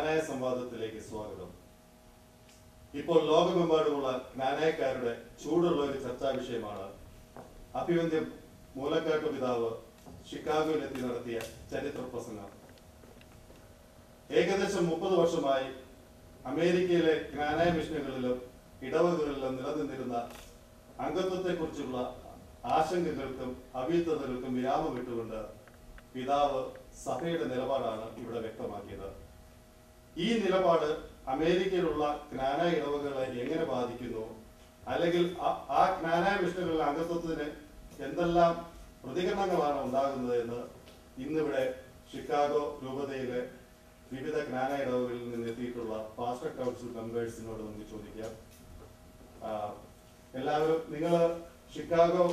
ജ്ഞാനായ സംവാദത്തിലേക്ക് സ്വാഗതം. ഇപ്പോൾ ലോകമെമ്പാടുമുള്ള ജ്ഞാനായക്കാരുടെ ചൂടുള്ള ഒരു ചർച്ചാ വിഷയമാണ് അഭിവന്ദ്യം മൂലക്കാട്ട് പിതാവ് ഷിക്കാഗോയിലെത്തി നടത്തിയ ചരിത്ര പ്രസംഗം. ഏകദേശം 30 വർഷമായി അമേരിക്കയിലെ ജ്ഞാനായ മിഷനുകളിലും ഇടവകളിലും നിലനിന്നിരുന്ന അംഗത്വത്തെക്കുറിച്ചുള്ള ആശങ്കകൾക്കും അവ്യക്തതകൾക്കും വിരാമം ഇട്ടുകൊണ്ട് പിതാവ് സഭയുടെ നിലപാടാണ് ഇവിടെ വ്യക്തമാക്കിയത്. ഈ നിലപാട് അമേരിക്കയിലുള്ള ജ്ഞാനായ ഇടവകളെ എങ്ങനെ ബാധിക്കുന്നു, അല്ലെങ്കിൽ ആ ജ്ഞാനായ മിഷനുകളിലെ അംഗത്വത്തിന് എന്തെല്ലാം പ്രതികരണങ്ങളാണ് ഉണ്ടാകുന്നത് എന്ന് ഇന്നിവിടെ ഷിക്കാഗോ രൂപതയിലെ വിവിധ ജ്ഞാനായ ഇടവകളിൽ നിന്ന് എത്തിയിട്ടുള്ള പാസ്റ്റർ കൗൺസിൽ മെമ്പേഴ്സിനോട് നമുക്ക് ചോദിക്കാം. എല്ലാവരും നിങ്ങൾ ഷിക്കാഗോ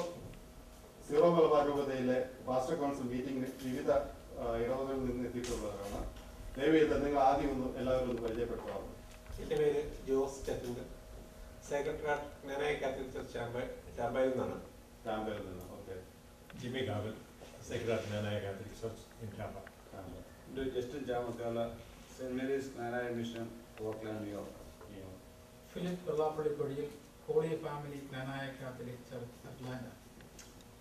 സീറോ മലബാർ രൂപതയിലെ പാസ്റ്റർ കൗൺസിൽ മീറ്റിംഗിന് വിവിധ ഇടവകളിൽ നിന്ന് എത്തിയിട്ടുള്ളവരാണ്. ദയവേത് നിങ്ങൾ ആദ്യം എല്ലാവരും ഒന്ന് പരിചയപ്പെടുത്താവും. എൻ്റെ പേര് Jose Chathunkal, secretary Knanaya Catholic church ചാമ്പായിൽ നിന്നാണ്. ചാമ്പായിൽ നിന്ന്. Okay. Jimmy Kaval, secretary Knanaya Catholic church in Tampa. Justin Chamakkala, saint Mary's Knanaya mission, Oakland, New York. Philip Vellappallikodiyil, holy family Knanaya Catholic church Atlanta.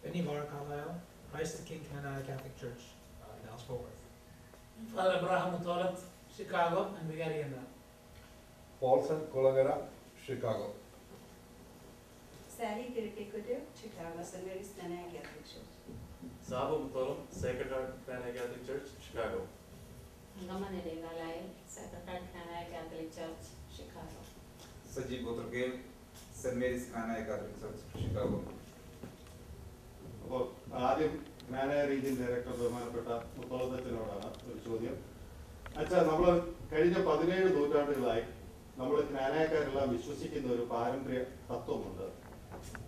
Benny Carlisle, Christ the King Canadian Catholic Church, Dallas Fort Worth. Father Abraham Mutolat, Chicago and Vigarianda. Paulson Kulagara, Chicago. Sally Kirkikudu, Chicago, St. Mary's Gnanaya Catholic Church. Sabu Mutolam, Sacred Heart Gnanaya Catholic Church, Chicago. Ngamanere Galay, Sacred Heart Gnanaya Catholic Church, Chicago. Sajib Botrgel, St. Mary's Gnanaya Catholic Church, Chicago. അപ്പോൾ ആദ്യം ജ്ഞാനായ region director ബഹുമാനപ്പെട്ട മുത്തോളത്തച്ഛനോടാണ് ഒരു ചോദ്യം. അച്ഛാ, നമ്മൾ കഴിഞ്ഞ 17 നൂറ്റാണ്ടുകളായി നമ്മൾ ജ്ഞാനായക്കാരെല്ലാം വിശ്വസിക്കുന്ന ഒരു പാരമ്പര്യ തത്വമുണ്ട്.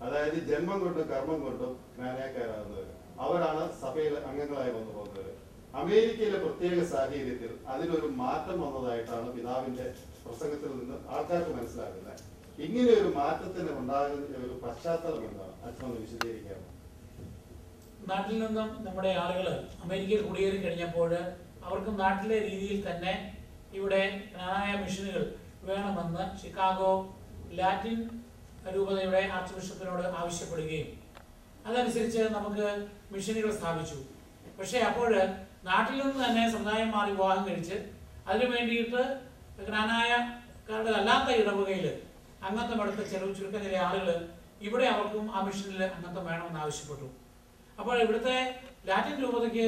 അതായത് ജന്മം കൊണ്ടും കർമ്മം കൊണ്ടും ജ്ഞാനായക്കാരാകുന്നവർ, അവരാണ് സഭയിൽ അംഗങ്ങളായി വന്നു പോകുന്നവർ. അമേരിക്കയിലെ പ്രത്യേക സാഹചര്യത്തിൽ അതിനൊരു മാറ്റം വന്നതായിട്ടാണ് പിതാവിന്റെ പ്രസംഗത്തിൽ നിന്ന് ആൾക്കാർക്ക് മനസ്സിലാക്കുന്നത്. ഇങ്ങനെ ഒരു മാറ്റത്തിന് ഉണ്ടാകുന്ന ഒരു പശ്ചാത്തലം എന്താണ് അച്ഛനൊന്ന് വിശദീകരിക്കാമോ? നാട്ടിൽ നിന്നും നമ്മുടെ ആളുകൾ അമേരിക്കയിൽ കുടിയേറി കഴിഞ്ഞപ്പോൾ അവർക്ക് നാട്ടിലെ രീതിയിൽ തന്നെ ഇവിടെ ജ്ഞാനായ മിഷനുകൾ വേണമെന്ന് ഷിക്കാഗോ ലാറ്റിൻ രൂപതയുടെ ആർച്ച് ബിഷപ്പിനോട് ആവശ്യപ്പെടുകയും അതനുസരിച്ച് നമുക്ക് മിഷനുകൾ സ്ഥാപിച്ചു. പക്ഷേ അപ്പോൾ നാട്ടിൽ നിന്ന് തന്നെ സമുദായം മാറി വിവാഹം കഴിച്ച് അതിനു വേണ്ടിയിട്ട് ജ്ഞാനായക്കാരുടെ അല്ലാത്ത ഇടവകയിൽ അംഗത്വം എടുത്ത ചുരുക്കം ചില ആളുകൾ ഇവിടെ അവർക്കും ആ മിഷനിൽ അംഗത്വം വേണമെന്ന് ആവശ്യപ്പെട്ടു. അപ്പോൾ ഇവിടുത്തെ ലാറ്റിൻ രൂപതയ്ക്ക്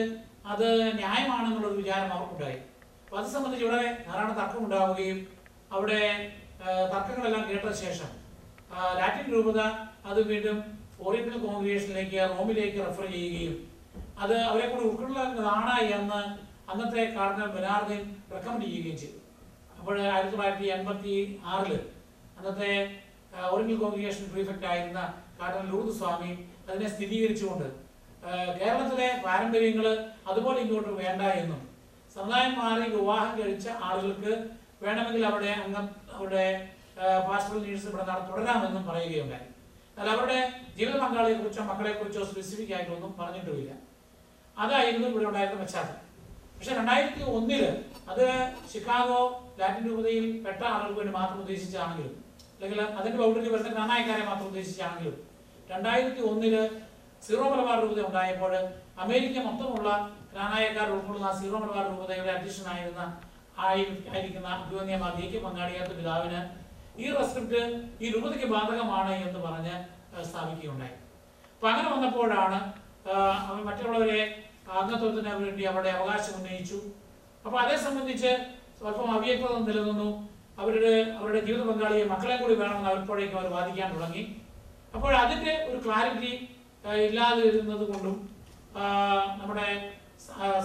അത് ന്യായമാണെന്നുള്ളൊരു വിചാരം അവർക്കുണ്ടായി. അപ്പോൾ അത് സംബന്ധിച്ച് ഇവിടെ ധാരാളം തർക്കം ഉണ്ടാവുകയും അവിടെ തർക്കങ്ങളെല്ലാം കേട്ട ശേഷം ലാറ്റിൻ രൂപത അത് വീണ്ടും ഓറിയന്റൽ കോൺഗ്രിഗേഷനിലേക്ക് റോമിലേക്ക് റെഫർ ചെയ്യുകയും അത് അവരെ കൂടി ഉൾക്കൊള്ളുന്നതാണ് എന്ന് അന്നത്തെ കാർഡിനൽ ബെനാർഡിൻ റെക്കമെൻഡ് ചെയ്യുകയും ചെയ്തു. അപ്പോൾ 1986 അന്നത്തെ ഓറിയന്റൽ കോൺഗ്രിഗേഷൻ പ്രീഫെക്റ്റ് ആയിരുന്ന കാർഡിനൽ ലൂർദ് സ്വാമി അതിനെ സ്ഥിരീകരിച്ചുകൊണ്ട് കേരളത്തിലെ പാരമ്പര്യങ്ങൾ അതുപോലെ ഇങ്ങോട്ട് വേണ്ട എന്നും സമുദായം മാറി വിവാഹം കഴിച്ച ആളുകൾക്ക് വേണമെങ്കിൽ അവരുടെ പാസ്റ്ററൽ നീഡ്സ് ഇവിടെ തുടരാമെന്നും പറയുകയുണ്ടായി. എന്നാൽ അവരുടെ ജീവിത പങ്കാളിയെക്കുറിച്ചോ മക്കളെക്കുറിച്ചോ സ്പെസിഫിക് ആയിട്ടൊന്നും പറഞ്ഞിട്ടുമില്ല. അതായിരുന്നു ഇവിടെ ഉണ്ടായിരുന്ന പശ്ചാത്തലം. പക്ഷെ 2001 അത് ഷിക്കാഗോ ലാറ്റിൻ രൂപതയിൽ പെട്ട ആളുകൾക്ക് വേണ്ടി മാത്രം ഉദ്ദേശിച്ചാണെങ്കിലും, അല്ലെങ്കിൽ അതിന്റെ ബൗണ്ടറി വരുന്ന ജ്ഞാനായക്കാരെ മാത്രം ഉദ്ദേശിച്ചാണെങ്കിലും 2001 സീറോ മലബാർ രൂപത ഉണ്ടായപ്പോൾ അമേരിക്ക മൊത്തമുള്ള ജ്ഞാനായക്കാർ ഉൾക്കൊള്ളുന്ന സീറോ മലബാർ രൂപതയുടെ അധ്യക്ഷനായിരുന്ന ആയിരിക്കുന്ന അഭിവന്യ ദേഹ്യ പങ്കാളിയാത്ത പിതാവിന് ഈ റെസ്ക്രിപ്റ്റ് ഈ രൂപതയ്ക്ക് ബാധകമാണ് എന്ന് പറഞ്ഞ് സ്ഥാപിക്കുകയുണ്ടായി. അപ്പൊ അങ്ങനെ വന്നപ്പോഴാണ് മറ്റുള്ളവരെ അംഗത്വത്തിന് വേണ്ടി അവരുടെ അവകാശം ഉന്നയിച്ചു. അപ്പൊ അതേ സംബന്ധിച്ച് സ്വല്പം അവ്യക്തത നിലനിന്നു. അവരുടെ ജീവിത പങ്കാളിയെ മക്കളെ കൂടി വേണമെന്ന് അവർപ്പോഴേക്കും അവർ വാദിക്കാൻ തുടങ്ങി. അപ്പോൾ അതിന്റെ ഒരു ക്ലാരിറ്റി ഇല്ലാതെ ഇരുന്നത് കൊണ്ടും നമ്മുടെ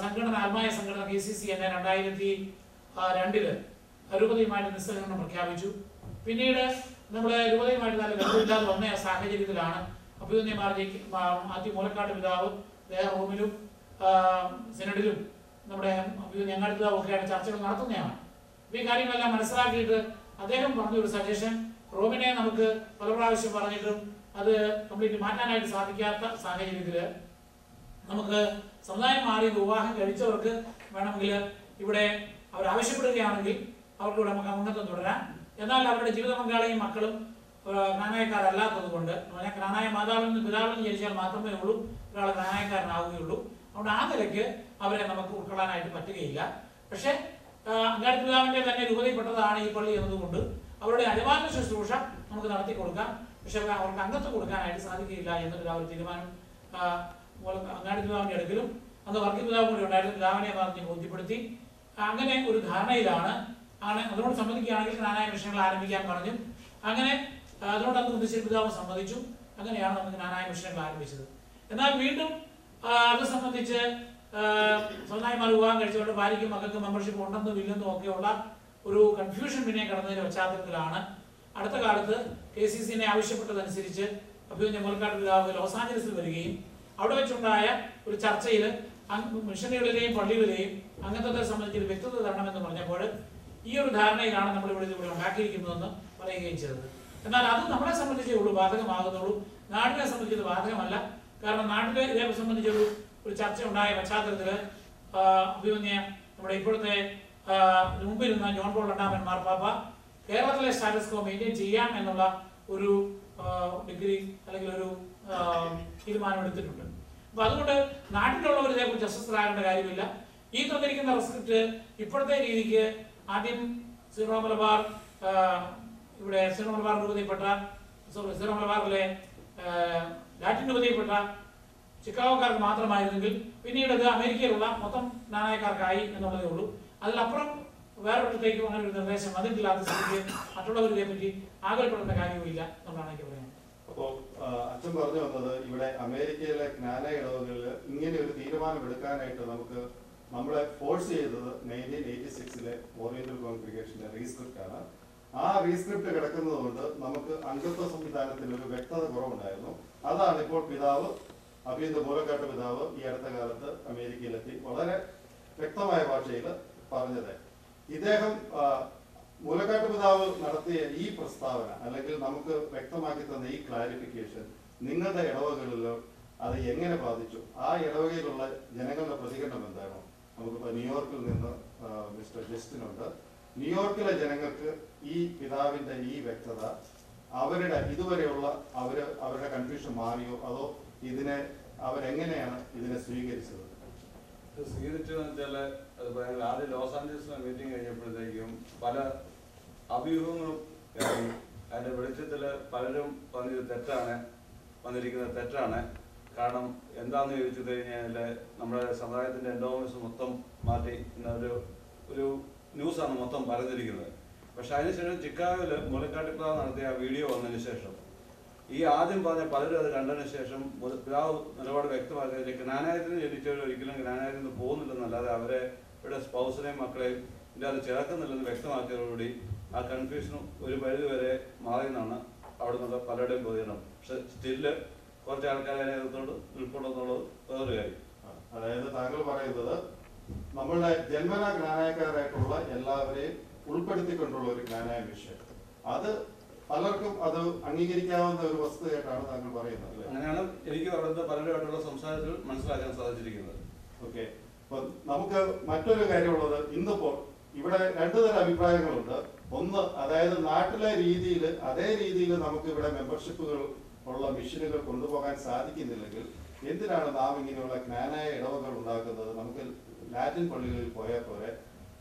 സംഘടന ആത്മായ സംഘടന KCC എന്നെ 2002 രൂപതയുമായിട്ട് നിസ്സഹകരണം പ്രഖ്യാപിച്ചു. പിന്നീട് നമ്മുടെ രൂപതയുമായിട്ട് നല്ല ബന്ധമില്ലാതെ വന്ന സാഹചര്യത്തിലാണ് അഭിവന്യമാരിലേക്ക് ആദ്യം മൂലക്കാട്ട് പിതാവ് റോമിലും സെനഡിലും നമ്മുടെ ഞങ്ങളുടെ പിതാവൊക്കെയാണ് ചർച്ചകൾ നടത്തുന്നതാണ്. ഈ കാര്യങ്ങളെല്ലാം മനസ്സിലാക്കിയിട്ട് അദ്ദേഹം പറഞ്ഞൊരു സജഷൻ, റോമിനെ നമുക്ക് പല പ്രാവശ്യം പറഞ്ഞിട്ടും അത് കംപ്ലീറ്റ് മാറ്റാനായിട്ട് സാധിക്കാത്ത സാഹചര്യത്തിൽ നമുക്ക് സമുദായം മാറി വിവാഹം കഴിച്ചവർക്ക് വേണമെങ്കിൽ ഇവിടെ അവർ ആവശ്യപ്പെടുകയാണെങ്കിൽ അവർക്ക് ഇവിടെ അംഗത്വം തുടരാം. എന്നാൽ അവരുടെ ജീവിത പങ്കാളിയും മക്കളും ജ്ഞാനായക്കാരല്ലാത്തത് കൊണ്ട്, ജ്ഞാനായ മാതാവിൽ നിന്ന് പിതാവിൽ നിന്ന് ജനിച്ചാൽ മാത്രമേ ഉള്ളൂ ഒരാൾ ജ്ഞാനായക്കാരനാവുകയുള്ളൂ. അതുകൊണ്ട് ആ നിലയ്ക്ക് അവരെ നമുക്ക് ഉൾക്കൊള്ളാനായിട്ട് പറ്റുകയില്ല. പക്ഷേ അങ്കാടി പിതാവിൻ്റെ തന്നെ രൂപതയിൽപ്പെട്ടതാണ് ഈ പള്ളി എന്നതുകൊണ്ട് അവരുടെ അനുവാദ ശുശ്രൂഷ നമുക്ക് നടത്തി കൊടുക്കാം. പക്ഷെ അവർക്ക് അംഗത്വം കൊടുക്കാനായിട്ട് സാധിക്കില്ല എന്നൊരു ഒരു തീരുമാനം അങ്ങാടി പിതാവിൻ്റെ അടുക്കലും അന്ന് വർഗീയ പിതാവ് കൂടി ഉണ്ടായിരുന്നു. പിതാവിനെ പറഞ്ഞ് ബോധ്യപ്പെടുത്തി അങ്ങനെ ഒരു ധാരണയിലാണ്. അതിനോട് സമ്മതിക്കുകയാണെങ്കിൽ ജ്ഞാനായ മിഷനുകൾ ആരംഭിക്കാൻ പറഞ്ഞു. അങ്ങനെ അതുകൊണ്ട് അന്ന് മുത്തശ്ശേരി പിതാവ് സമ്മതിച്ചു. അങ്ങനെയാണ് നമുക്ക് ജ്ഞാനായ മിഷനുകൾ ആരംഭിച്ചത്. എന്നാൽ വീണ്ടും അത് സംബന്ധിച്ച് സ്വന്തമായിമാർ വിവാഹം കഴിച്ചുകൊണ്ട് ഭാര്യയ്ക്കും മക്കൾക്കും മെമ്പർഷിപ്പ് ഉണ്ടെന്നും ഇല്ലെന്നും ഒക്കെയുള്ള ഒരു കൺഫ്യൂഷൻ പിന്നെ കടന്നതിന്റെ പശ്ചാത്തലത്തിലാണ് അടുത്ത കാലത്ത് KCC ആവശ്യപ്പെട്ടതനുസരിച്ച് അഭിമന്യ മുലക്കാട്ട് പിതാവ് ലോസ് ആഞ്ചലസിൽ വരികയും അവിടെ വെച്ചുണ്ടായ ഒരു ചർച്ചയിൽ മിഷനുകളിലെയും പള്ളികളിലെയും അംഗത്വത്തെ സംബന്ധിച്ച് ഒരു വ്യക്തത തരണമെന്ന് പറഞ്ഞപ്പോൾ ഈ ഒരു ധാരണയിലാണ് നമ്മൾ ഇവിടെ ഉണ്ടാക്കിയിരിക്കുന്നതെന്ന് പറയുകയും ചെയ്തത്. എന്നാൽ അത് നമ്മളെ സംബന്ധിച്ചേ ഉള്ളൂ ബാധകമാകുന്നുള്ളൂ, നാടിനെ സംബന്ധിച്ചത് ബാധകമല്ല. കാരണം നാട്ടിലെ ഇതേ സംബന്ധിച്ചൊരു ചർച്ച ഉണ്ടായ പശ്ചാത്തലത്തിൽ അഭിമന്യ നമ്മുടെ ഇപ്പോഴത്തെ മുമ്പിരുന്ന ജോൺ പോൾ രണ്ടാമൻ മാർപ്പാപ്പ കേരളത്തിലെ സ്റ്റാറ്റസ് കോ മെയിൻറ്റെയിൻ ചെയ്യാം എന്നുള്ള ഒരു ഡിഗ്രി അല്ലെങ്കിൽ ഒരു തീരുമാനമെടുത്തിട്ടുണ്ട്. അപ്പൊ അതുകൊണ്ട് നാട്ടിലുള്ളവർ ഇതേക്കുറിച്ച് അസ്വസ്ഥരാകേണ്ട കാര്യമില്ല. ഈ തന്നിരിക്കുന്ന റെസ്ക്രിപ്റ്റ് ഇപ്പോഴത്തെ രീതിക്ക് ആദ്യം സീറോ മലബാർ ഇവിടെ സീറോ മലബാർ രൂപതയിൽപ്പെട്ട സീറോ മലബാറിലെ ലാറ്റിൻ രൂപതയിൽപ്പെട്ട ചിക്കാഗോക്കാർക്ക് മാത്രമായിരുന്നെങ്കിൽ പിന്നീട് അത് അമേരിക്കയിലുള്ള മൊത്തം ജ്ഞാനായക്കാർക്കായി എന്നുള്ളതേ ഉള്ളൂ. അതിലപ്പുറം വേറൊരിടത്തേക്കും അങ്ങനെ ഒരു നിർദ്ദേശം വന്നിട്ടില്ലാത്ത സ്ഥിതിക്ക് മറ്റുള്ളവർ ഇതേപ്പറ്റി ആകുലപ്പെടേണ്ട കാര്യവുമില്ല എന്നാണ് എനിക്ക് പറയുന്നത്. അപ്പോൾ അച്ഛൻ പറഞ്ഞു വന്നത് ഇവിടെ അമേരിക്കയിലെ ജ്ഞാനായ ഇടവകളിൽ ഇങ്ങനെ ഒരു തീരുമാനം എടുക്കാനായിട്ട് നമ്മളെ ഫോഴ്സ് ചെയ്തത് 1986 ഓറിയന്റൽ കോൺഗ്രിഗേഷന്റെ റീസ്ക്രിപ്റ്റ് ആണ്. ആ റീസ്ക്രിപ്റ്റ് കിടക്കുന്നത് കൊണ്ട് നമുക്ക് അംഗത്വ സംവിധാനത്തിൽ ഒരു വ്യക്തത കുറവുണ്ടായിരുന്നു. അതാണ് ഇപ്പോൾ പിതാവ് അഭിയന്ത മൂലക്കാട്ട് പിതാവ് ഈ അടുത്ത കാലത്ത് അമേരിക്കയിലെത്തി വളരെ വ്യക്തമായ ഭാഷയിൽ പറഞ്ഞത്. ഇദ്ദേഹം മൂലക്കാട്ട് പിതാവ് നടത്തിയ ഈ പ്രസ്താവന അല്ലെങ്കിൽ നമുക്ക് വ്യക്തമാക്കി തന്ന ഈ ക്ലാരിഫിക്കേഷൻ നിങ്ങളുടെ ഇടവകളിലോ അത് എങ്ങനെ ബാധിച്ചു, ആ ഇടവകയിലുള്ള ജനങ്ങളുടെ പ്രതികരണം എന്താണോ? നമുക്കിപ്പോൾ ന്യൂയോർക്കിൽ നിന്ന് മിസ്റ്റർ ജസ്റ്റിനുണ്ട്. ന്യൂയോർക്കിലെ ജനങ്ങൾക്ക് ഈ പിതാവിന്റെ ഈ വ്യക്തത അവരുടെ ഇതുവരെയുള്ള അവരുടെ കൺഫ്യൂഷൻ മാറിയോ, അതോ അവരെങ്ങനെയാണ് ഇതിനെ സ്വീകരിച്ചത്? സ്വീകരിച്ചതെന്ന് വെച്ചാൽ അത് ആദ്യം ലോസ് ആഞ്ചലസിലെ മീറ്റിംഗ് കഴിഞ്ഞപ്പോഴത്തേക്കും പല അഭ്യൂഹങ്ങളും അതിന്റെ വെളിച്ചത്തിൽ പലരും പറഞ്ഞത് വന്നിരിക്കുന്നത് തെറ്റാണ്. കാരണം എന്താണെന്ന് ചോദിച്ചു കഴിഞ്ഞാൽ നമ്മുടെ സമുദായത്തിന്റെ എൻഡോമെന്റ്സ് മൊത്തം മാറ്റി ഒരു ന്യൂസാണ് മൊത്തം പറഞ്ഞിരിക്കുന്നത്. പക്ഷെ അതിനുശേഷം ചിക്കാഗോയിൽ മുലക്കാട്ട് പിതാവ് നടത്തിയ ആ വീഡിയോ വന്നതിന് ശേഷം ഈ ആദ്യം പറഞ്ഞ പലരും അത് കണ്ടതിന് ശേഷം പിതാവ് നിലപാട് വ്യക്തമാക്കിയത് ജ്ഞാനായത്തിന് ജനിച്ചവർ ഒരിക്കലും ജ്ഞാനായത്തിൽ നിന്ന് പോകുന്നില്ലെന്നല്ലാതെ അവരുടെ സ്പൗസിനെയും മക്കളെയും ഇതിൻ്റെ അത് ചേർക്കുന്നില്ലെന്ന് വ്യക്തമാക്കിയതോടുകൂടി ആ കൺഫ്യൂഷനും ഒരു പരിധി വരെ മാറിയെന്നാണ് അവിടെ നിന്നുള്ള പലരുടെയും പ്രതികരണം. പക്ഷെ സ്റ്റില് കുറച്ച് ആൾക്കാരെ അതിനകത്തോട് ഉൾപ്പെടുന്നുള്ളത് വേറൊരു കാര്യം. അതായത് താങ്കൾ പറയുന്നത് നമ്മളുടെ ജന്മനാ ജ്ഞാനായക്കാരായിട്ടുള്ള എല്ലാവരെയും ഉൾപ്പെടുത്തിക്കൊണ്ടുള്ള ഒരു ജ്ഞാനായ മിഷൻ, അത് പലർക്കും അത് അംഗീകരിക്കാവുന്ന ഒരു വസ്തുതയായിട്ടാണ് താങ്കൾ പറയുന്നത് അല്ലേ? അങ്ങനെയാണ് എനിക്ക് അവിടുത്തെ പലരുമായിട്ടുള്ള സംസാരത്തിൽ മനസ്സിലാക്കാൻ സാധിച്ചിരിക്കുന്നത്. ഓക്കെ, അപ്പൊ നമുക്ക് മറ്റൊരു കാര്യമുള്ളത്, ഇന്നിപ്പോൾ ഇവിടെ രണ്ടു തരം അഭിപ്രായങ്ങളുണ്ട്. ഒന്ന്, അതായത് നാട്ടിലെ രീതിയിൽ അതേ രീതിയിൽ നമുക്ക് ഇവിടെ മെമ്പർഷിപ്പുകൾ ഉള്ള മിഷനുകൾ കൊണ്ടുപോകാൻ സാധിക്കുന്നില്ലെങ്കിൽ എന്തിനാണ് നാം ഇങ്ങനെയുള്ള ജ്ഞാനായ ഇടവകൾ ഉണ്ടാക്കുന്നത്? നമുക്ക് ലാറ്റിൻ പള്ളികളിൽ പോയാൽ പോലെ.